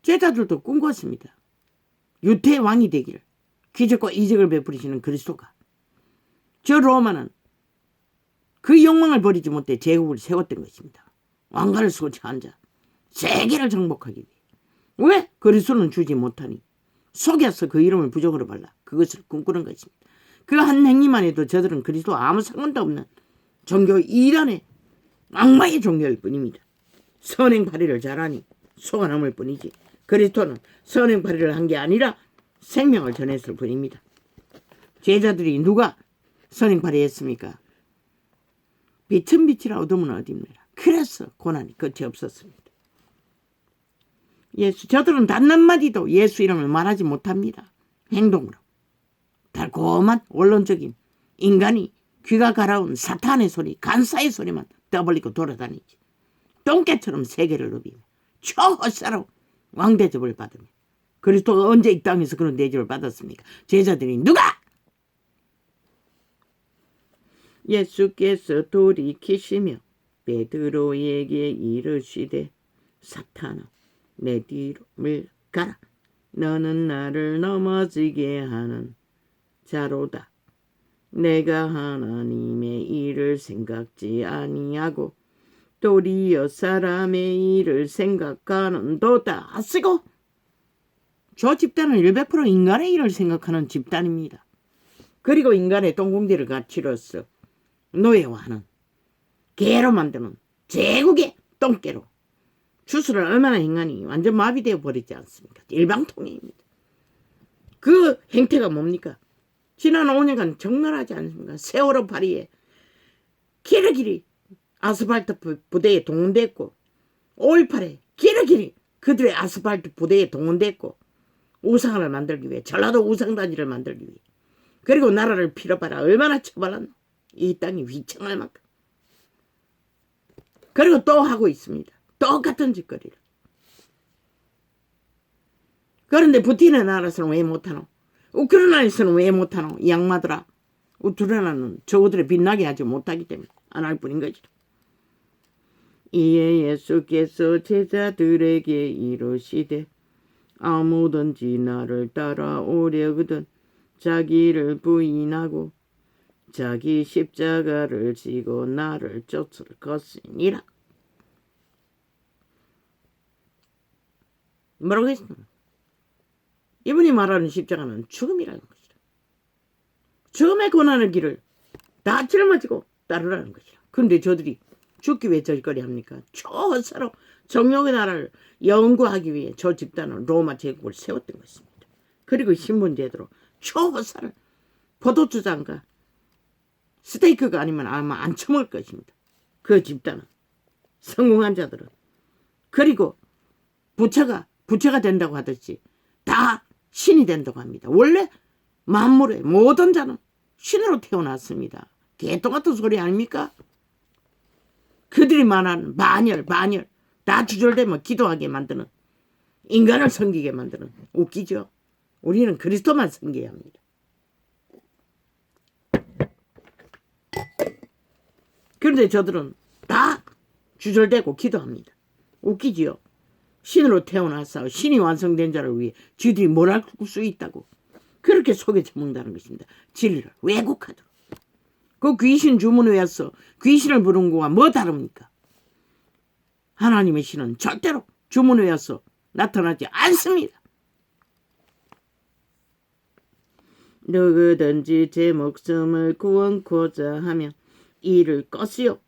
제자들도 꿈꿨습니다. 유태의 왕이 되기를, 기적과 이적을 베푸시는 그리스도가. 저 로마는 그 욕망을 버리지 못해 제국을 세웠던 것입니다. 왕관을 쓰고 앉아 세계를 정복하기 위해. 왜? 그리스도는 주지 못하니 속여서 그 이름을 부적으로 발라 그것을 꿈꾸는 것입니다. 그 한 행위만 해도 저들은 그리스도와 아무 상관도 없는 종교 이단의 악마의 종교일 뿐입니다. 선행발의를 잘하니 속아 넘을 뿐이지 그리스도는 선행발의를 한 게 아니라 생명을 전했을 뿐입니다. 제자들이 누가 선행발의했습니까? 빛은 빛이라 어둠은 어둠이라. 그래서 고난이 끝이 없었습니다. 저들은 단 한마디도 예수 이름을 말하지 못합니다. 행동으로. 달콤한 원론적인 인간이 귀가 가라운 사탄의 소리, 간사의 소리만 떠벌리고 돌아다니지. 똥개처럼 세계를 누비며 초헛사로 왕대접을 받으며. 그리스도가 언제 이 땅에서 그런 대접을 받았습니까? 제자들이 누가? 예수께서 돌이키시며 베드로에게 이르시되 사탄아 내 뒤로 물가라. 너는 나를 넘어지게 하는 자로다. 내가 하나님의 일을 생각지 아니하고 도리어 사람의 일을 생각하는도다. 쓰고 저 집단은 100% 인간의 일을 생각하는 집단입니다. 그리고 인간의 똥궁디를 갖추로서 노예화하는 개로 만드는 제국의 똥개로 주술을 얼마나 행하니 완전 마비되어 버리지 않습니까? 일방통행입니다. 그 행태가 뭡니까? 지난 5년간 적나라하지 않습니까? 세월호 파리에 길이길이 아스팔트 부대에 동원됐고 5.18에 길이길이 그들의 아스팔트 부대에 동원됐고 우상을 만들기 위해 전라도 우상단지를 만들기 위해 그리고 나라를 빌어봐라 얼마나 처벌하노. 이 땅이 위청할 만큼. 그리고 또 하고 있습니다. 똑같은 짓거리를. 그런데 부티네 나라에서는 왜 못하노? 우크라이나에서는 왜 못하노? 이 양마들아. 우크라이나는 저들을 빛나게 하지 못하기 때문에 안 할 뿐인 것이다. 이에 예수께서 제자들에게 이르시되 아무든지 나를 따라오려거든 자기를 부인하고 자기 십자가를 지고 나를 쫓을 것이니라. 뭐라고 했습니까? 이분이 말하는 십자가는 죽음이라는 것이다. 죽음의 고난의 길을 다 짊어지고 따르라는 것이다. 그런데 저들이 죽기 위해 저짓거리 합니까? 초사로 정욕의 나라를 영구하기 위해 저 집단은 로마 제국을 세웠던 것입니다. 그리고 신분제도로 초사를 포도주장과 스테이크가 아니면 아마 안 처먹을 것입니다. 그 집단은 성공한 자들은. 그리고 부처가 된다고 하듯이 다 신이 된다고 합니다. 원래 만물의 모든 자는 신으로 태어났습니다. 개똥 같은 소리 아닙니까? 그들이 말하는 반열 다 주절되면 기도하게 만드는 인간을 섬기게 만드는 웃기죠. 우리는 그리스도만 섬겨야 합니다. 그런데 저들은 다 주절되고 기도합니다. 웃기지요. 신으로 태어나서 신이 완성된 자를 위해 쥐들이 뭘 할 수 있다고 그렇게 속여져 먹는다는 것입니다. 진리를 왜곡하도록. 그 귀신 주문에 와서 귀신을 부른 거와 뭐 다릅니까? 하나님의 신은 절대로 주문에 와서 나타나지 않습니다. 누구든지 제 목숨을 구원코자 하면 잃을 것이요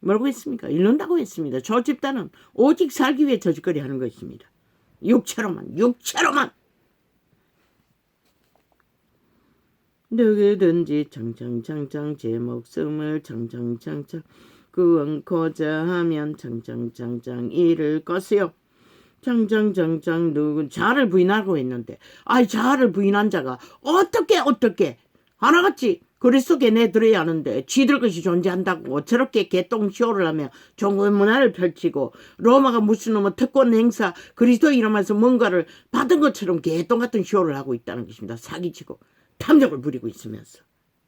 뭐라고 했습니까? 잃는다고 했습니다. 저 집단은 오직 살기 위해 저 짓거리 하는 것입니다. 육체로만. 누구든지 창창창창 제 목숨을 창창창창 구원코자 하면 창창창창 잃을 것이요. 창창창창 누군 자아를 부인하고 했는데 자아를 부인한 자가 어떻게 하나같이 그리스도께 내들어야 하는데 지들 것이 존재한다고 저렇게 개똥쇼를 하며 종교문화를 펼치고 로마가 무슨 놈의 특권 행사 그리스도 이름에서 뭔가를 받은 것처럼 개똥 같은 쇼를 하고 있다는 것입니다. 사기치고 탐욕을 부리고 있으면서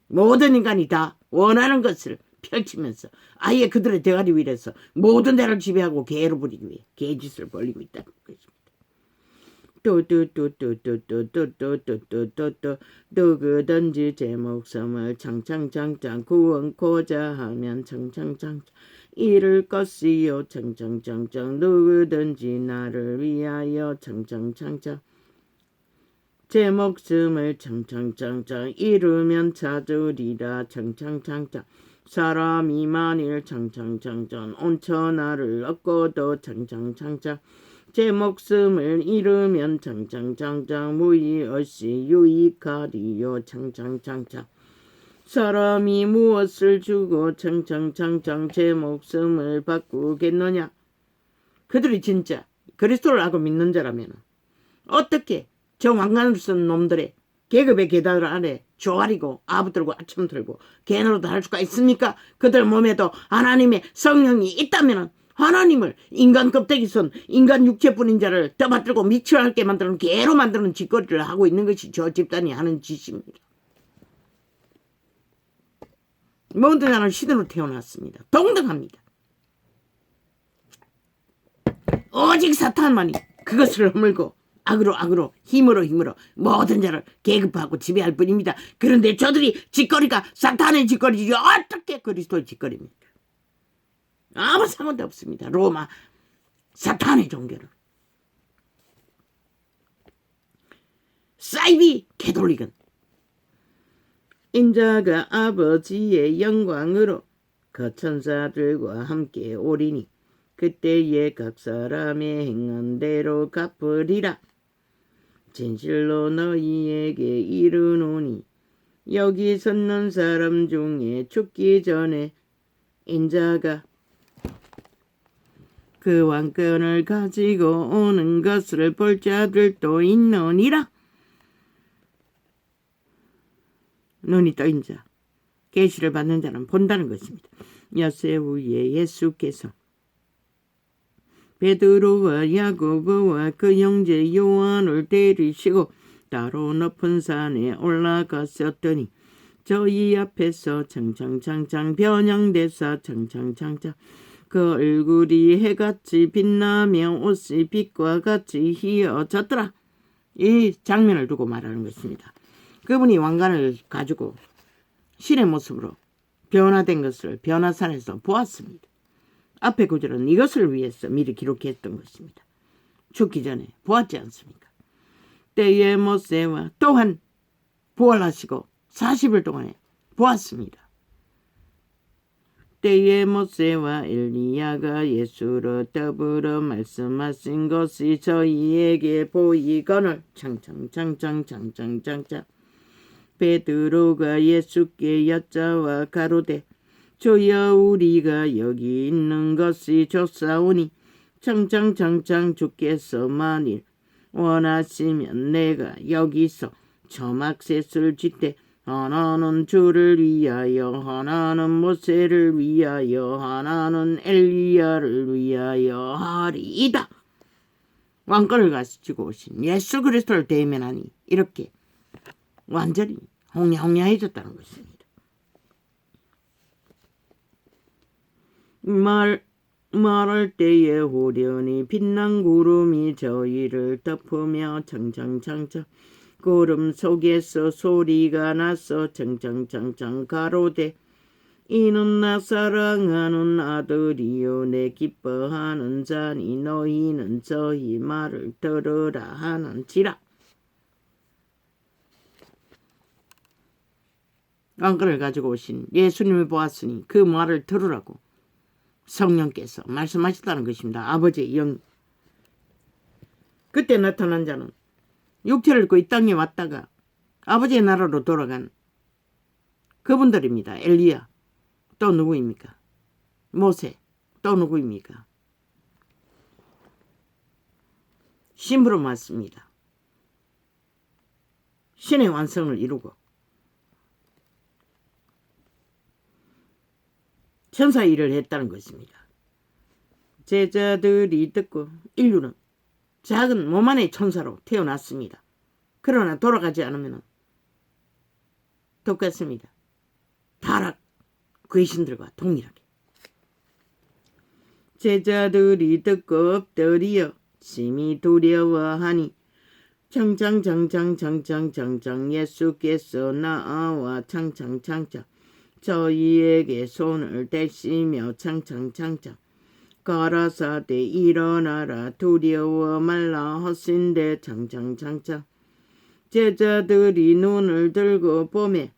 모든 인간이 다 원하는 것을 펼치면서 아예 그들의 대가리 위에서 모든 데를 지배하고 개로 부리기 위해 개짓을 벌리고 있다는 것입니다. 또또또또또또또또또또 누구든지 제 목숨을 창창창창 구원코자 하면 창창창창 잃을 것이요. 창창창창 누구든지 나를 위하여 창창창창 제 목숨을 창창창창 잃으면 찾으리라. 창창창창 사람이 만일 창창창창 온천하를 얻고도 창창창창 제 목숨을 잃으면 창창창창 무의없이 유익하리요. 창창창창 사람이 무엇을 주고 창창창창 제 목숨을 바꾸겠느냐. 그들이 진짜 그리스도를 알고 믿는 자라면 어떻게 저 왕관을 쓴 놈들의 계급의 계단을 안에 조아리고 아부들고 아침 들고 개노릇 할 수가 있습니까? 그들 몸에도 하나님의 성령이 있다면 하나님을 인간 껍데기 쓴 인간 육체뿐인 자를 떠받들고 미쳐할게 만드는 개로 만드는 짓거리를 하고 있는 것이 저 집단이 하는 짓입니다. 모든 자는 신으로 태어났습니다. 동등합니다. 오직 사탄만이 그것을 허물고 악으로 힘으로 모든 자를 계급하고 지배할 뿐입니다. 그런데 저들이 짓거리가 사탄의 짓거리지 어떻게 그리스도의 짓거리입니까? 아무 상관도 없습니다. 로마 사탄의 종교는 사이비 캐톨릭은 인자가 아버지의 영광으로 그 천사들과 함께 오리니 그때에 각 사람의 행한 대로 갚으리라. 진실로 너희에게 이르노니 여기 섰는 사람 중에 죽기 전에 인자가 그 왕권을 가지고 오는 것을 볼 자들도 있느니라. 눈이 떠인 자, 계시를 받는 자는 본다는 것입니다. 엿새 후에 예수께서 베드로와 야고보와 그 형제 요한을 데리시고 따로 높은 산에 올라가셨더니 저희 앞에서 창창창창 변형되사 창창창창 그 얼굴이 해같이 빛나며 옷이 빛과 같이 희어졌더라. 이 장면을 두고 말하는 것입니다. 그분이 왕관을 가지고 신의 모습으로 변화된 것을 변화산에서 보았습니다. 앞에 구절은 이것을 위해서 미리 기록했던 것입니다. 죽기 전에 보았지 않습니까? 때에 모세와 또한 부활하시고 40일 동안에 보았습니다. 때에 모세와 엘리야가 예수로 더불어 말씀하신 것이 저희에게 보이거늘 창창창창 베드로가 예수께 여짜와 가로되 주여 우리가 여기 있는 것이 좋사오니 창창창창 주께서 만일 원하시면 내가 여기서 초막셋을 짓되 하나는 주를 위하여 하나는 모세를 위하여 하나는 엘리야를 위하여 하리이다. 왕권을 가지고 오신 예수 그리스도를 대면하니 이렇게 완전히 홍야홍야해졌다는 것입니다. 말할 때에 호련히 빛난 구름이 저희를 덮으며 창창창창 구름 속에서 소리가 나서 창창창창 가로되 이는 나 사랑하는 아들이요 내 기뻐하는 자니 너희는 저희 말을 들으라 하는지라. 왕권을 가지고 오신 예수님을 보았으니 그 말을 들으라고 성령께서 말씀하셨다는 것입니다. 아버지의 영. 그때 나타난 자는 육체를 입고 이 땅에 왔다가 아버지의 나라로 돌아간 그분들입니다. 엘리야. 또 누구입니까? 모세. 또 누구입니까? 심부름 왔습니다. 신의 완성을 이루고 천사 일을 했다는 것입니다. 제자들이 듣고 인류는 작은 몸 안의 천사로 태어났습니다. 그러나 돌아가지 않으면 똑같습니다. 타락 귀신들과 동일하게. 제자들이 듣고 엎드려 심히 두려워하니 창창 예수께서 나와 창창 저희에게 손을 대시며 창창 가라사대 일어나라 두려워 말라 하신대 창창 제자들이 눈을 들고 보매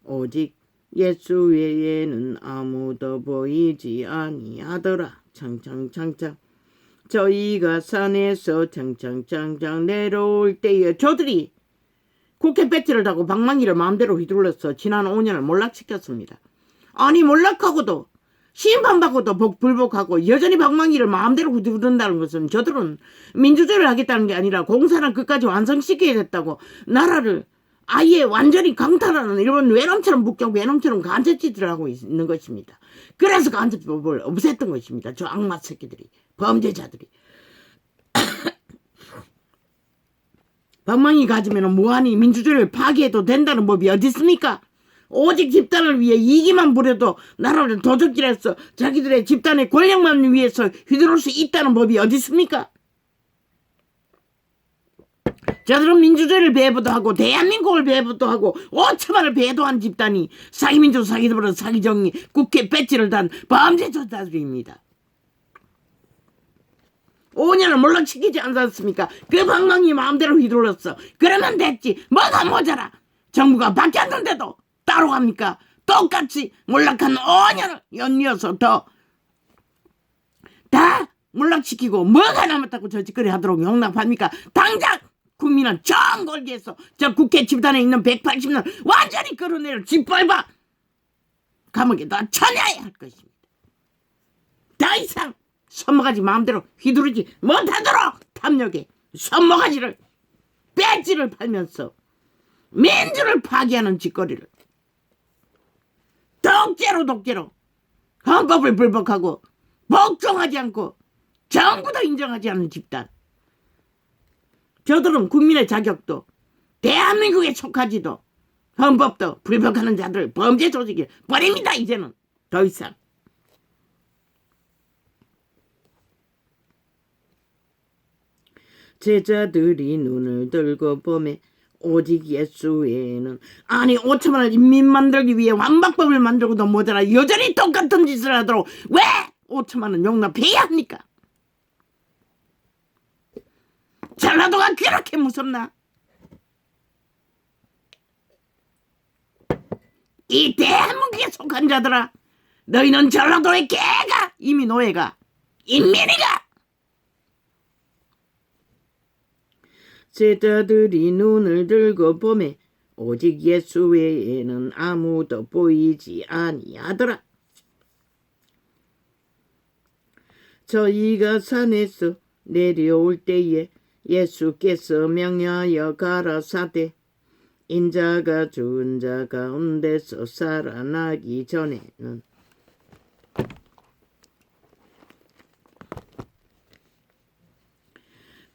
오직 예수 외에는 아무도 보이지 아니하더라. 창창 저희가 산에서 창창 내려올 때에 저들이 국회 배지를 달고 방망이를 마음대로 휘둘러서 지난 5년을 몰락시켰습니다. 아니 몰락하고도 심판받고도 불복하고 여전히 방망이를 마음대로 휘두른다는 것은 저들은 민주주의를 하겠다는 게 아니라 공산을 끝까지 완성시켜야 됐다고 나라를 아예 완전히 강탈하는 이런 외놈처럼 북적 외놈처럼 간접짓을 하고 있는 것입니다. 그래서 간접법을 없앴던 것입니다. 저 악마 새끼들이 범죄자들이. 방망이 가지면 무한히 민주주의를 파괴해도 된다는 법이 어디 있습니까? 오직 집단을 위해 이기만 부려도 나라를 도적질해서 자기들의 집단의 권력만 위해서 휘두를 수 있다는 법이 어디 있습니까? 저들은 민주주의를 배부도 하고 대한민국을 배부도 하고 5천만을 배도한 집단이 사기민주 사기버릇 사기정의 국회 배지를 단 범죄자들입니다. 5년을 몰락시키지 않았습니까? 그 방망이 마음대로 휘둘렀어. 그러면 됐지. 뭐가 모자라. 정부가 바뀌었는데도 따로 갑니까? 똑같이 몰락한 5년을 연이어서 더 다 몰락시키고 뭐가 남았다고 저 짓거리 하도록 용납합니까? 당장 국민은 정 걸기해서 저 국회 집단에 있는 180년 완전히 끌어내려 짓밟아 감옥에 다 쳐내야 할 것입니다. 더 이상 손모가지 마음대로 휘두르지 못하도록 탐욕에 손모가지를 배지를 팔면서 민주를 파괴하는 짓거리를 독재로 헌법을 불복하고 복종하지 않고 정부도 인정하지 않는 집단. 저들은 국민의 자격도 대한민국에 속하지도 헌법도 불복하는 자들 범죄 조직이 버립니다. 이제는 더 이상. 제자들이 눈을 들고 보매 오직 예수 외에는 아니 5천만을 인민 만들기 위해 완박법을 만들고도 모자라 여전히 똑같은 짓을 하도록 왜 5천만은 용납해야 합니까? 전라도가 그렇게 무섭나? 이 대한민국에 속한 자들아 너희는 전라도의 개가 이미 노예가 인민이가 제자들이 눈을 들고 보매 오직 예수 외에는 아무도 보이지 아니하더라. 저희가 산에서 내려올 때에 예수께서 명하여 가라사대 인자가 죽은 자 가운데서 살아나기 전에는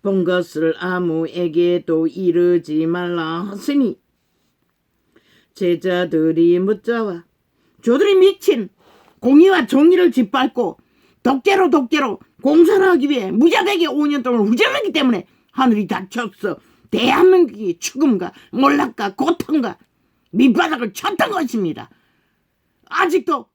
본 것을 아무에게도 이르지 말라 하시니 제자들이 묻자와 저들이 미친 공의와 정의를 짓밟고 독재로 공산하기 위해 무자백의 5년 동안 후절했기 때문에 하늘이 닫혔어 대한민국이 죽음과 몰락과 고통과 밑바닥을 쳤던 것입니다. 아직도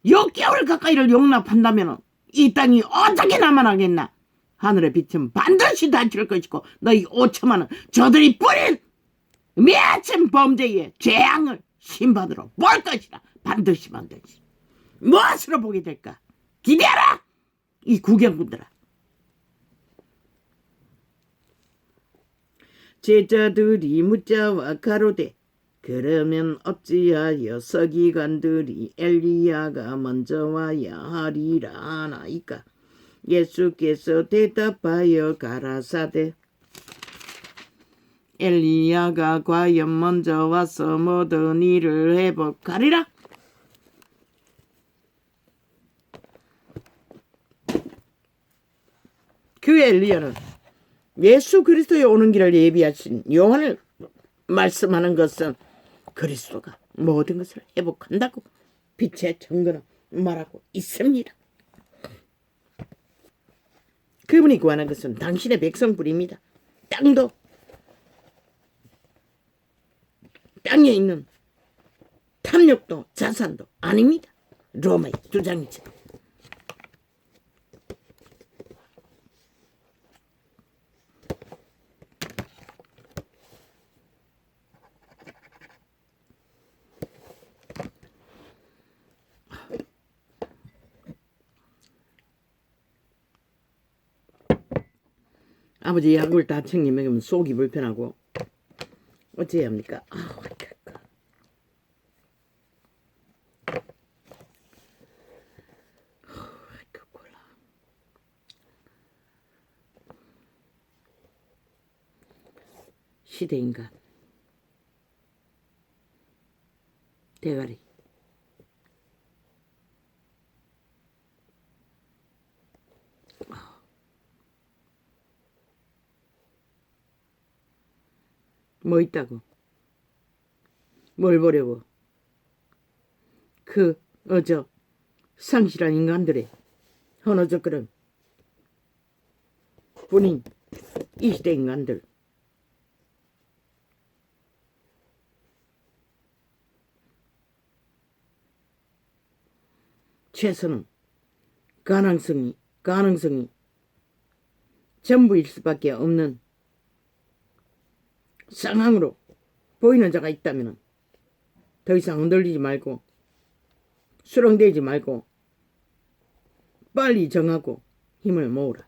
6개월 가까이를 용납한다면 이 땅이 어떻게 남아나겠나. 하늘의 빛은 반드시 닫힐 것이고 너희 5천만은 저들이 뿌린 미친 범죄의 재앙을 심판으로 볼 것이라. 반드시 무엇으로 보게 될까? 기대하라! 이 구경꾼들아. 제자들이 묻자와 가로되 그러면 어찌하여 서기관들이 엘리야가 먼저 와야 하리라 하나이까. 예수께서 대답하여 가라사대 엘리야가 과연 먼저 와서 모든 일을 회복하리라. 그 엘리야는 예수 그리스도의 오는 길을 예비하신 요한을 말씀하는 것은 그리스도가 모든 것을 회복한다고 빛의 증거는 말하고 있습니다. 그분이 구하는 것은 당신의 백성뿐입니다. 땅도 땅에 있는 탐욕도 자산도 아닙니다. 로마의 주장이죠. 아버지 약을 다 챙겨 먹으면 속이 불편하고 어찌해야 합니까? 시대인간 대가리 뭐 있다고? 뭘 보려고? 그 상실한 인간들의 헌어적거림 뿐인 이 시대 인간들. 최선은 가능성이 전부일 수밖에 없는 상황으로 보이는 자가 있다면 더 이상 흔들리지 말고 수렁대지 말고 빨리 정하고 힘을 모으라.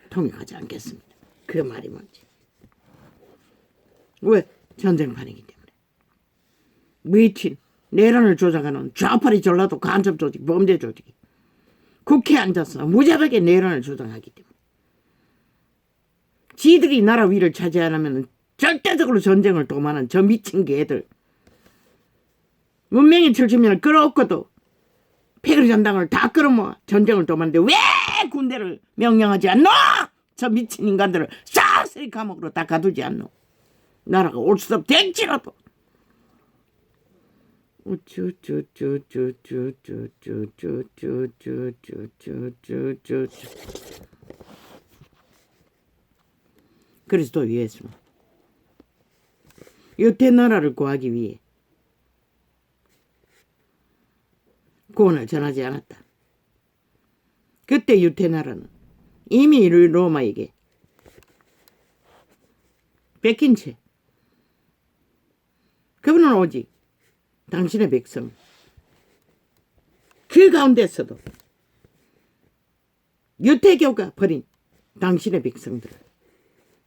통용하지 않겠습니다. 그 말이 뭔지. 왜? 전쟁판이기 때문에. 미친 내란을 조작하는 좌파리 전라도 간첩 조직, 범죄 조직이 국회에 앉아서 무자백에 내란을 조장하기 때문에 지들이 나라 위를 차지 안 하면 절대적으로 전쟁을 도모하는 저 미친 개들. 문명의 70년을 끌어엎고도 패거리 전당을 다 끌어모아 전쟁을 도모하는데 왜 군대를 명령하지 않노? 저 미친 인간들을 싹쓸이 감옥으로 다 가두지 않노? 나라가 올 수 없될지라도. 그리스도 예수 여태 나라를 구하기 위해 구원을 전하지 않았다. 그때 유태 나라는 이미 로마에게 뺏긴 채 그분은 오직 당신의 백성 그 가운데서도 유태교가 버린 당신의 백성들을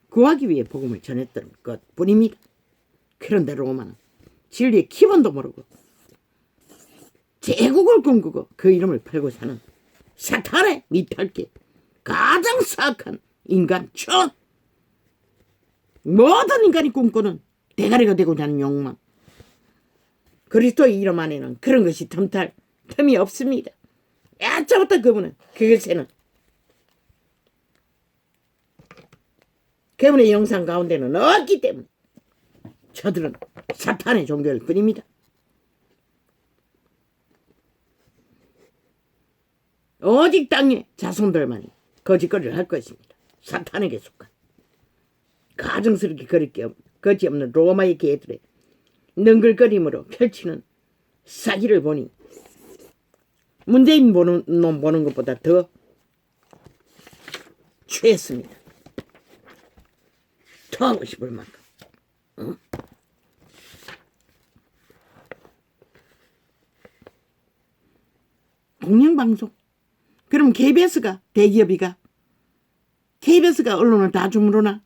구하기 위해 복음을 전했던 것뿐입니다. 그런데 로마는 진리의 기본도 모르고 제국을 꿈꾸고 그 이름을 팔고 사는 사탄의 미탈게 가장 사악한 인간촌. 모든 인간이 꿈꾸는 대가리가 되고자 하는 욕망. 그리스도의 이름 안에는 그런 것이 틈탈 틈이 없습니다. 애초부터 그분은 그것에는 그분의 영상 가운데는 없기 때문에 저들은 사탄의 종교일 뿐입니다. 오직 땅의 자손들만이 거짓거리를 할 것입니다. 사탄에게 속한 가증스럽게 거짓없는 로마의 개들의 능글거림으로 펼치는 사기를 보니 문재인 보는 놈 보는 것보다 더 취했습니다. 토하고 싶을 만큼. 공영방송. 그럼 KBS가 대기업이가 KBS가 언론을 다 주무르나?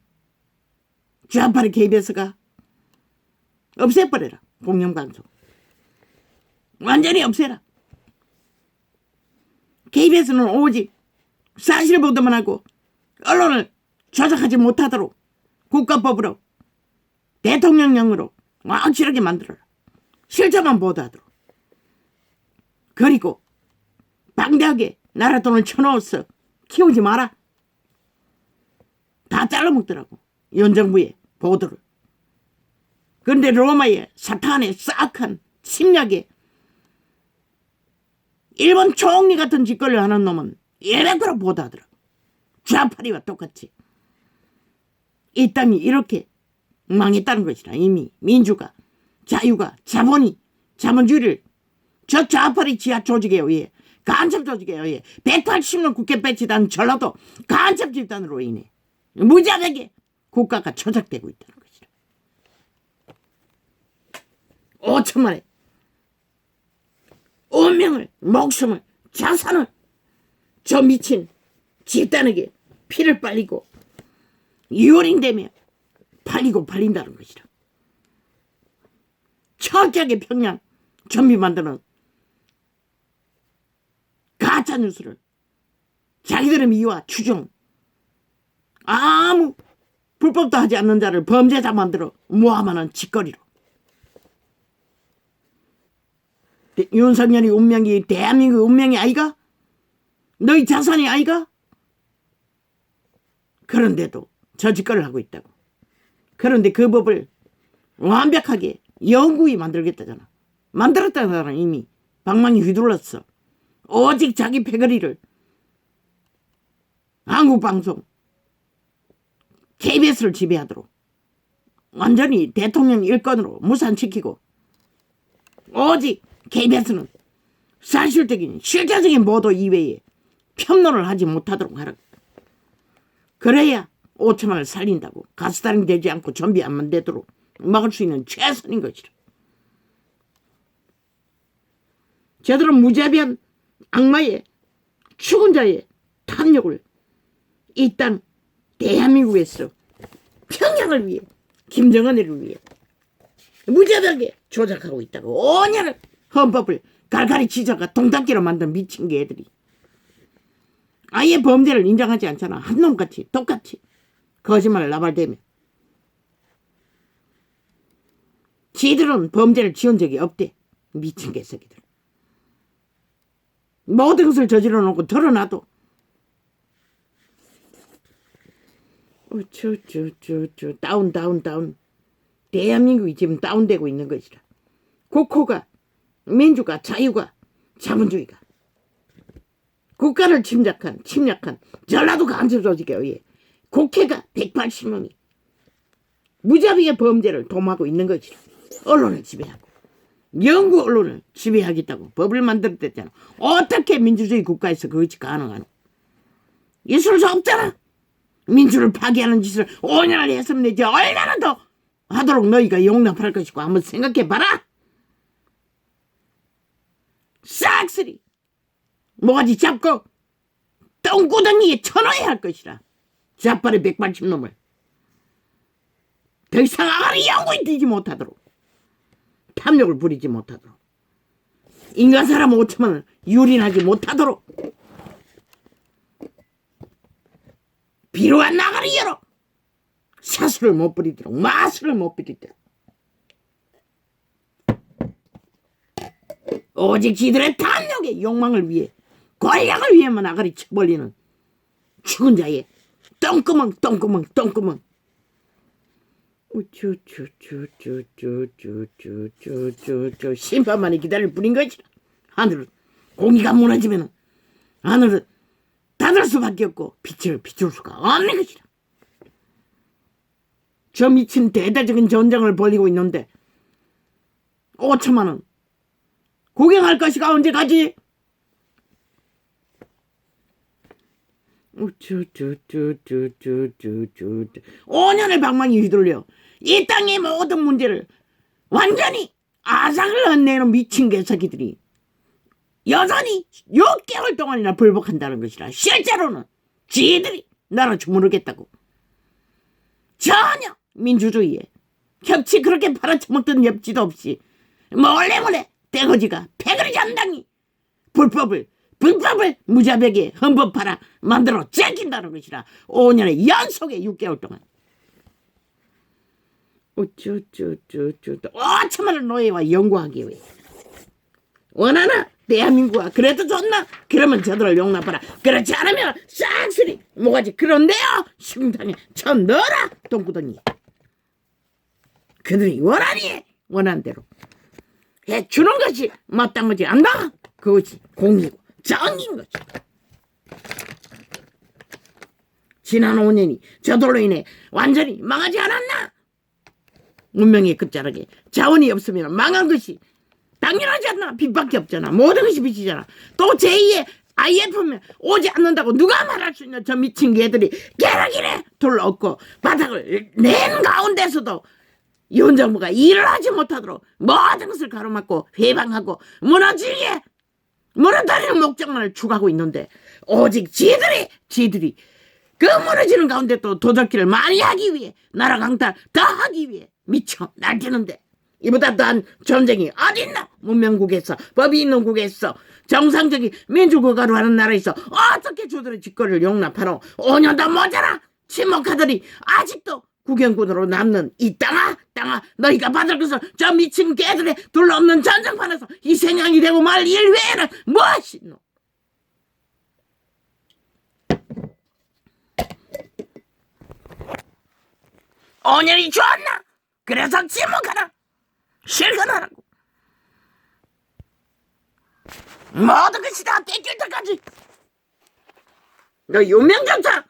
좌파리 KBS가 없애버려라. 공영방송 완전히 없애라. KBS는 오직 사실 보도만 하고 언론을 조작하지 못하도록 국가법으로 대통령령으로 확실하게 만들어라. 실제만 보도하도록. 그리고 방대하게 나라 돈을 쳐넣어서 키우지 마라. 다 잘라먹더라고. 연정부의 보도를. 그런데 로마의 사탄의 싹한 침략에 일본 총리 같은 짓거리를 하는 놈은 예외로 보도하더라고. 좌파리와 똑같이. 이 땅이 이렇게 망했다는 것이라. 이미 민주가 자유가 자본주의를 저 좌파리 지하 조직에 의해 간첩 조직에 의해 180년 국회 배치단 전라도 간첩 집단으로 인해 무자백에 국가가 조작되고 있다는 것이라. 5천만의 운명을, 목숨을, 자산을 저 미친 집단에게 피를 빨리고 유린되며 팔리고 팔린다는 것이라. 철저하게 평양 좀비 만드는 가짜뉴스를 자기들의 미와 추종 아무 불법도 하지 않는 자를 범죄자 만들어 모함하는 짓거리로. 윤석열이 운명이 대한민국의 운명이 아이가? 너희 자산이 아이가? 그런데도 저 짓거리를 하고 있다고. 그런데 그 법을 완벽하게 영구히 만들겠다잖아. 만들었다잖아. 이미 방망이 휘둘렀어. 오직 자기 패거리를 한국방송 KBS를 지배하도록 완전히 대통령 일건으로 무산시키고 오직 KBS는 사실적인 실제적인 보도 이외에 평론을 하지 못하도록 하라. 그래야 5천만을 살린다고. 가스다림이 되지 않고 좀비 안 만들도록 막을 수 있는 최선인 것이라. 제대로 무자비한 악마의 죽은 자의 탐욕을 이 땅 대한민국에서 평양을 위해 김정은을 위해 무자비하게 조작하고 있다고. 5년을 헌법을 갈갈이 찢어가 동탁기로 만든 미친 개들이 아예 범죄를 인정하지 않잖아. 한 놈같이 똑같이 거짓말을 나발대며 지들은 범죄를 지은 적이 없대. 미친 개새끼들. 모든 것을 저질러 놓고 드러나도 다운 대한민국이 지금 다운되고 있는 것이라. 국호가 민주가 자유가 자본주의가 국가를 침략한 전라도 간첩 조직에 의해 국회가 180명이 무자비의 범죄를 도모하고 있는 것이라. 언론을 지배하고 영구 언론을 지배하겠다고 법을 만들었댔잖아. 어떻게 민주주의 국가에서 그것이 가능하노? 있을 수 없잖아. 민주를 파괴하는 짓을 5년을 했으면 되지 얼마나 더 하도록 너희가 용납할 것이고 한번 생각해봐라. 싹쓸이 모가지 잡고 똥구덩이에 쳐넣어야 할 것이라. 좌빨의 180놈을 더 이상 아가리 영구히 뛰지 못하도록 탐욕을 부리지 못하도록 인간 사람 5천만을 유린하지 못하도록 비로한 나가리 열어 사수를 못 부리도록 마술을 못 부리도록 오직 지들의 탐욕의 욕망을 위해 권력을 위해만 아가리 쳐벌리는 죽은 자의 똥구멍 심판만이 기다릴 뿐인 것이라. 하늘은 공기가 무너지면 하늘은 닫을 수밖에 없고 빛을 비출 수가 없는 것이라. 저 미친 대대적인 전쟁을 벌이고 있는데 5천만 원 구경할 것이가 언제 가지? 5년의 방망이 휘둘려 이 땅의 모든 문제를 완전히 아삭을 흩내는 미친 개새끼들이 여전히 6개월 동안이나 불복한다는 것이라. 실제로는 지들이 나라 주무르겠다고. 전혀 민주주의에 협치 그렇게 팔아쳐먹던 엽지도 없이 몰래 떼거지가 패거리 잔당이 불법을 무자백에 헌법하라 만들어 제낀다는 것이라. 5년의 연속에 6개월 동안 어쩌면 노예와 연구하기 위해 원하나 대한민국아 그래도 좋나? 그러면 저들을 용납하라. 그렇지 않으면 싹쓸이 뭐가지. 그런데요 식당에 천 넣어라 똥구덩이. 그들이 원하니 원하는 대로 해주는 것이 마땅한 거지 안다. 그것이 공이고 정인 거지. 지난 5년이 저들로 인해 완전히 망하지 않았나? 문명의 끝자락에 자원이 없으면 망한 것이 당연하지 않나? 빚밖에 없잖아. 모든 것이 빚이잖아. 또 제2의 IMF면 오지 않는다고 누가 말할 수 있냐? 저 미친 개들이 게라기래 둘러엎고 바닥을 낸 가운데서도 현 정부가 일을 하지 못하도록 모든 것을 가로막고 회방하고 무너뜨리는 목적만을 추구하고 있는데 오직 지들이 그 무너지는 가운데 또 도적질을 많이 하기 위해 나라 강탈 더 하기 위해 미쳐 날뛰는데 이보다 더한 전쟁이 어딨나? 문명국에서 법이 있는 국에서 정상적인 민주국가로 하는 나라에서 어떻게 저들의 짓거리를 용납하노? 5년도 모자라 침묵하더니 아직도 국영군으로 남는 이 땅아 너희가 받을 것을 저 미친 개들의 둘러없는 전쟁판에서 희생양이 되고 말 일 외에는 무엇이 있노? 오 년이 좋았나? 그래서 침묵하나? 실현하라고. 모든 것이 다 뺏길 때까지 너 유명정차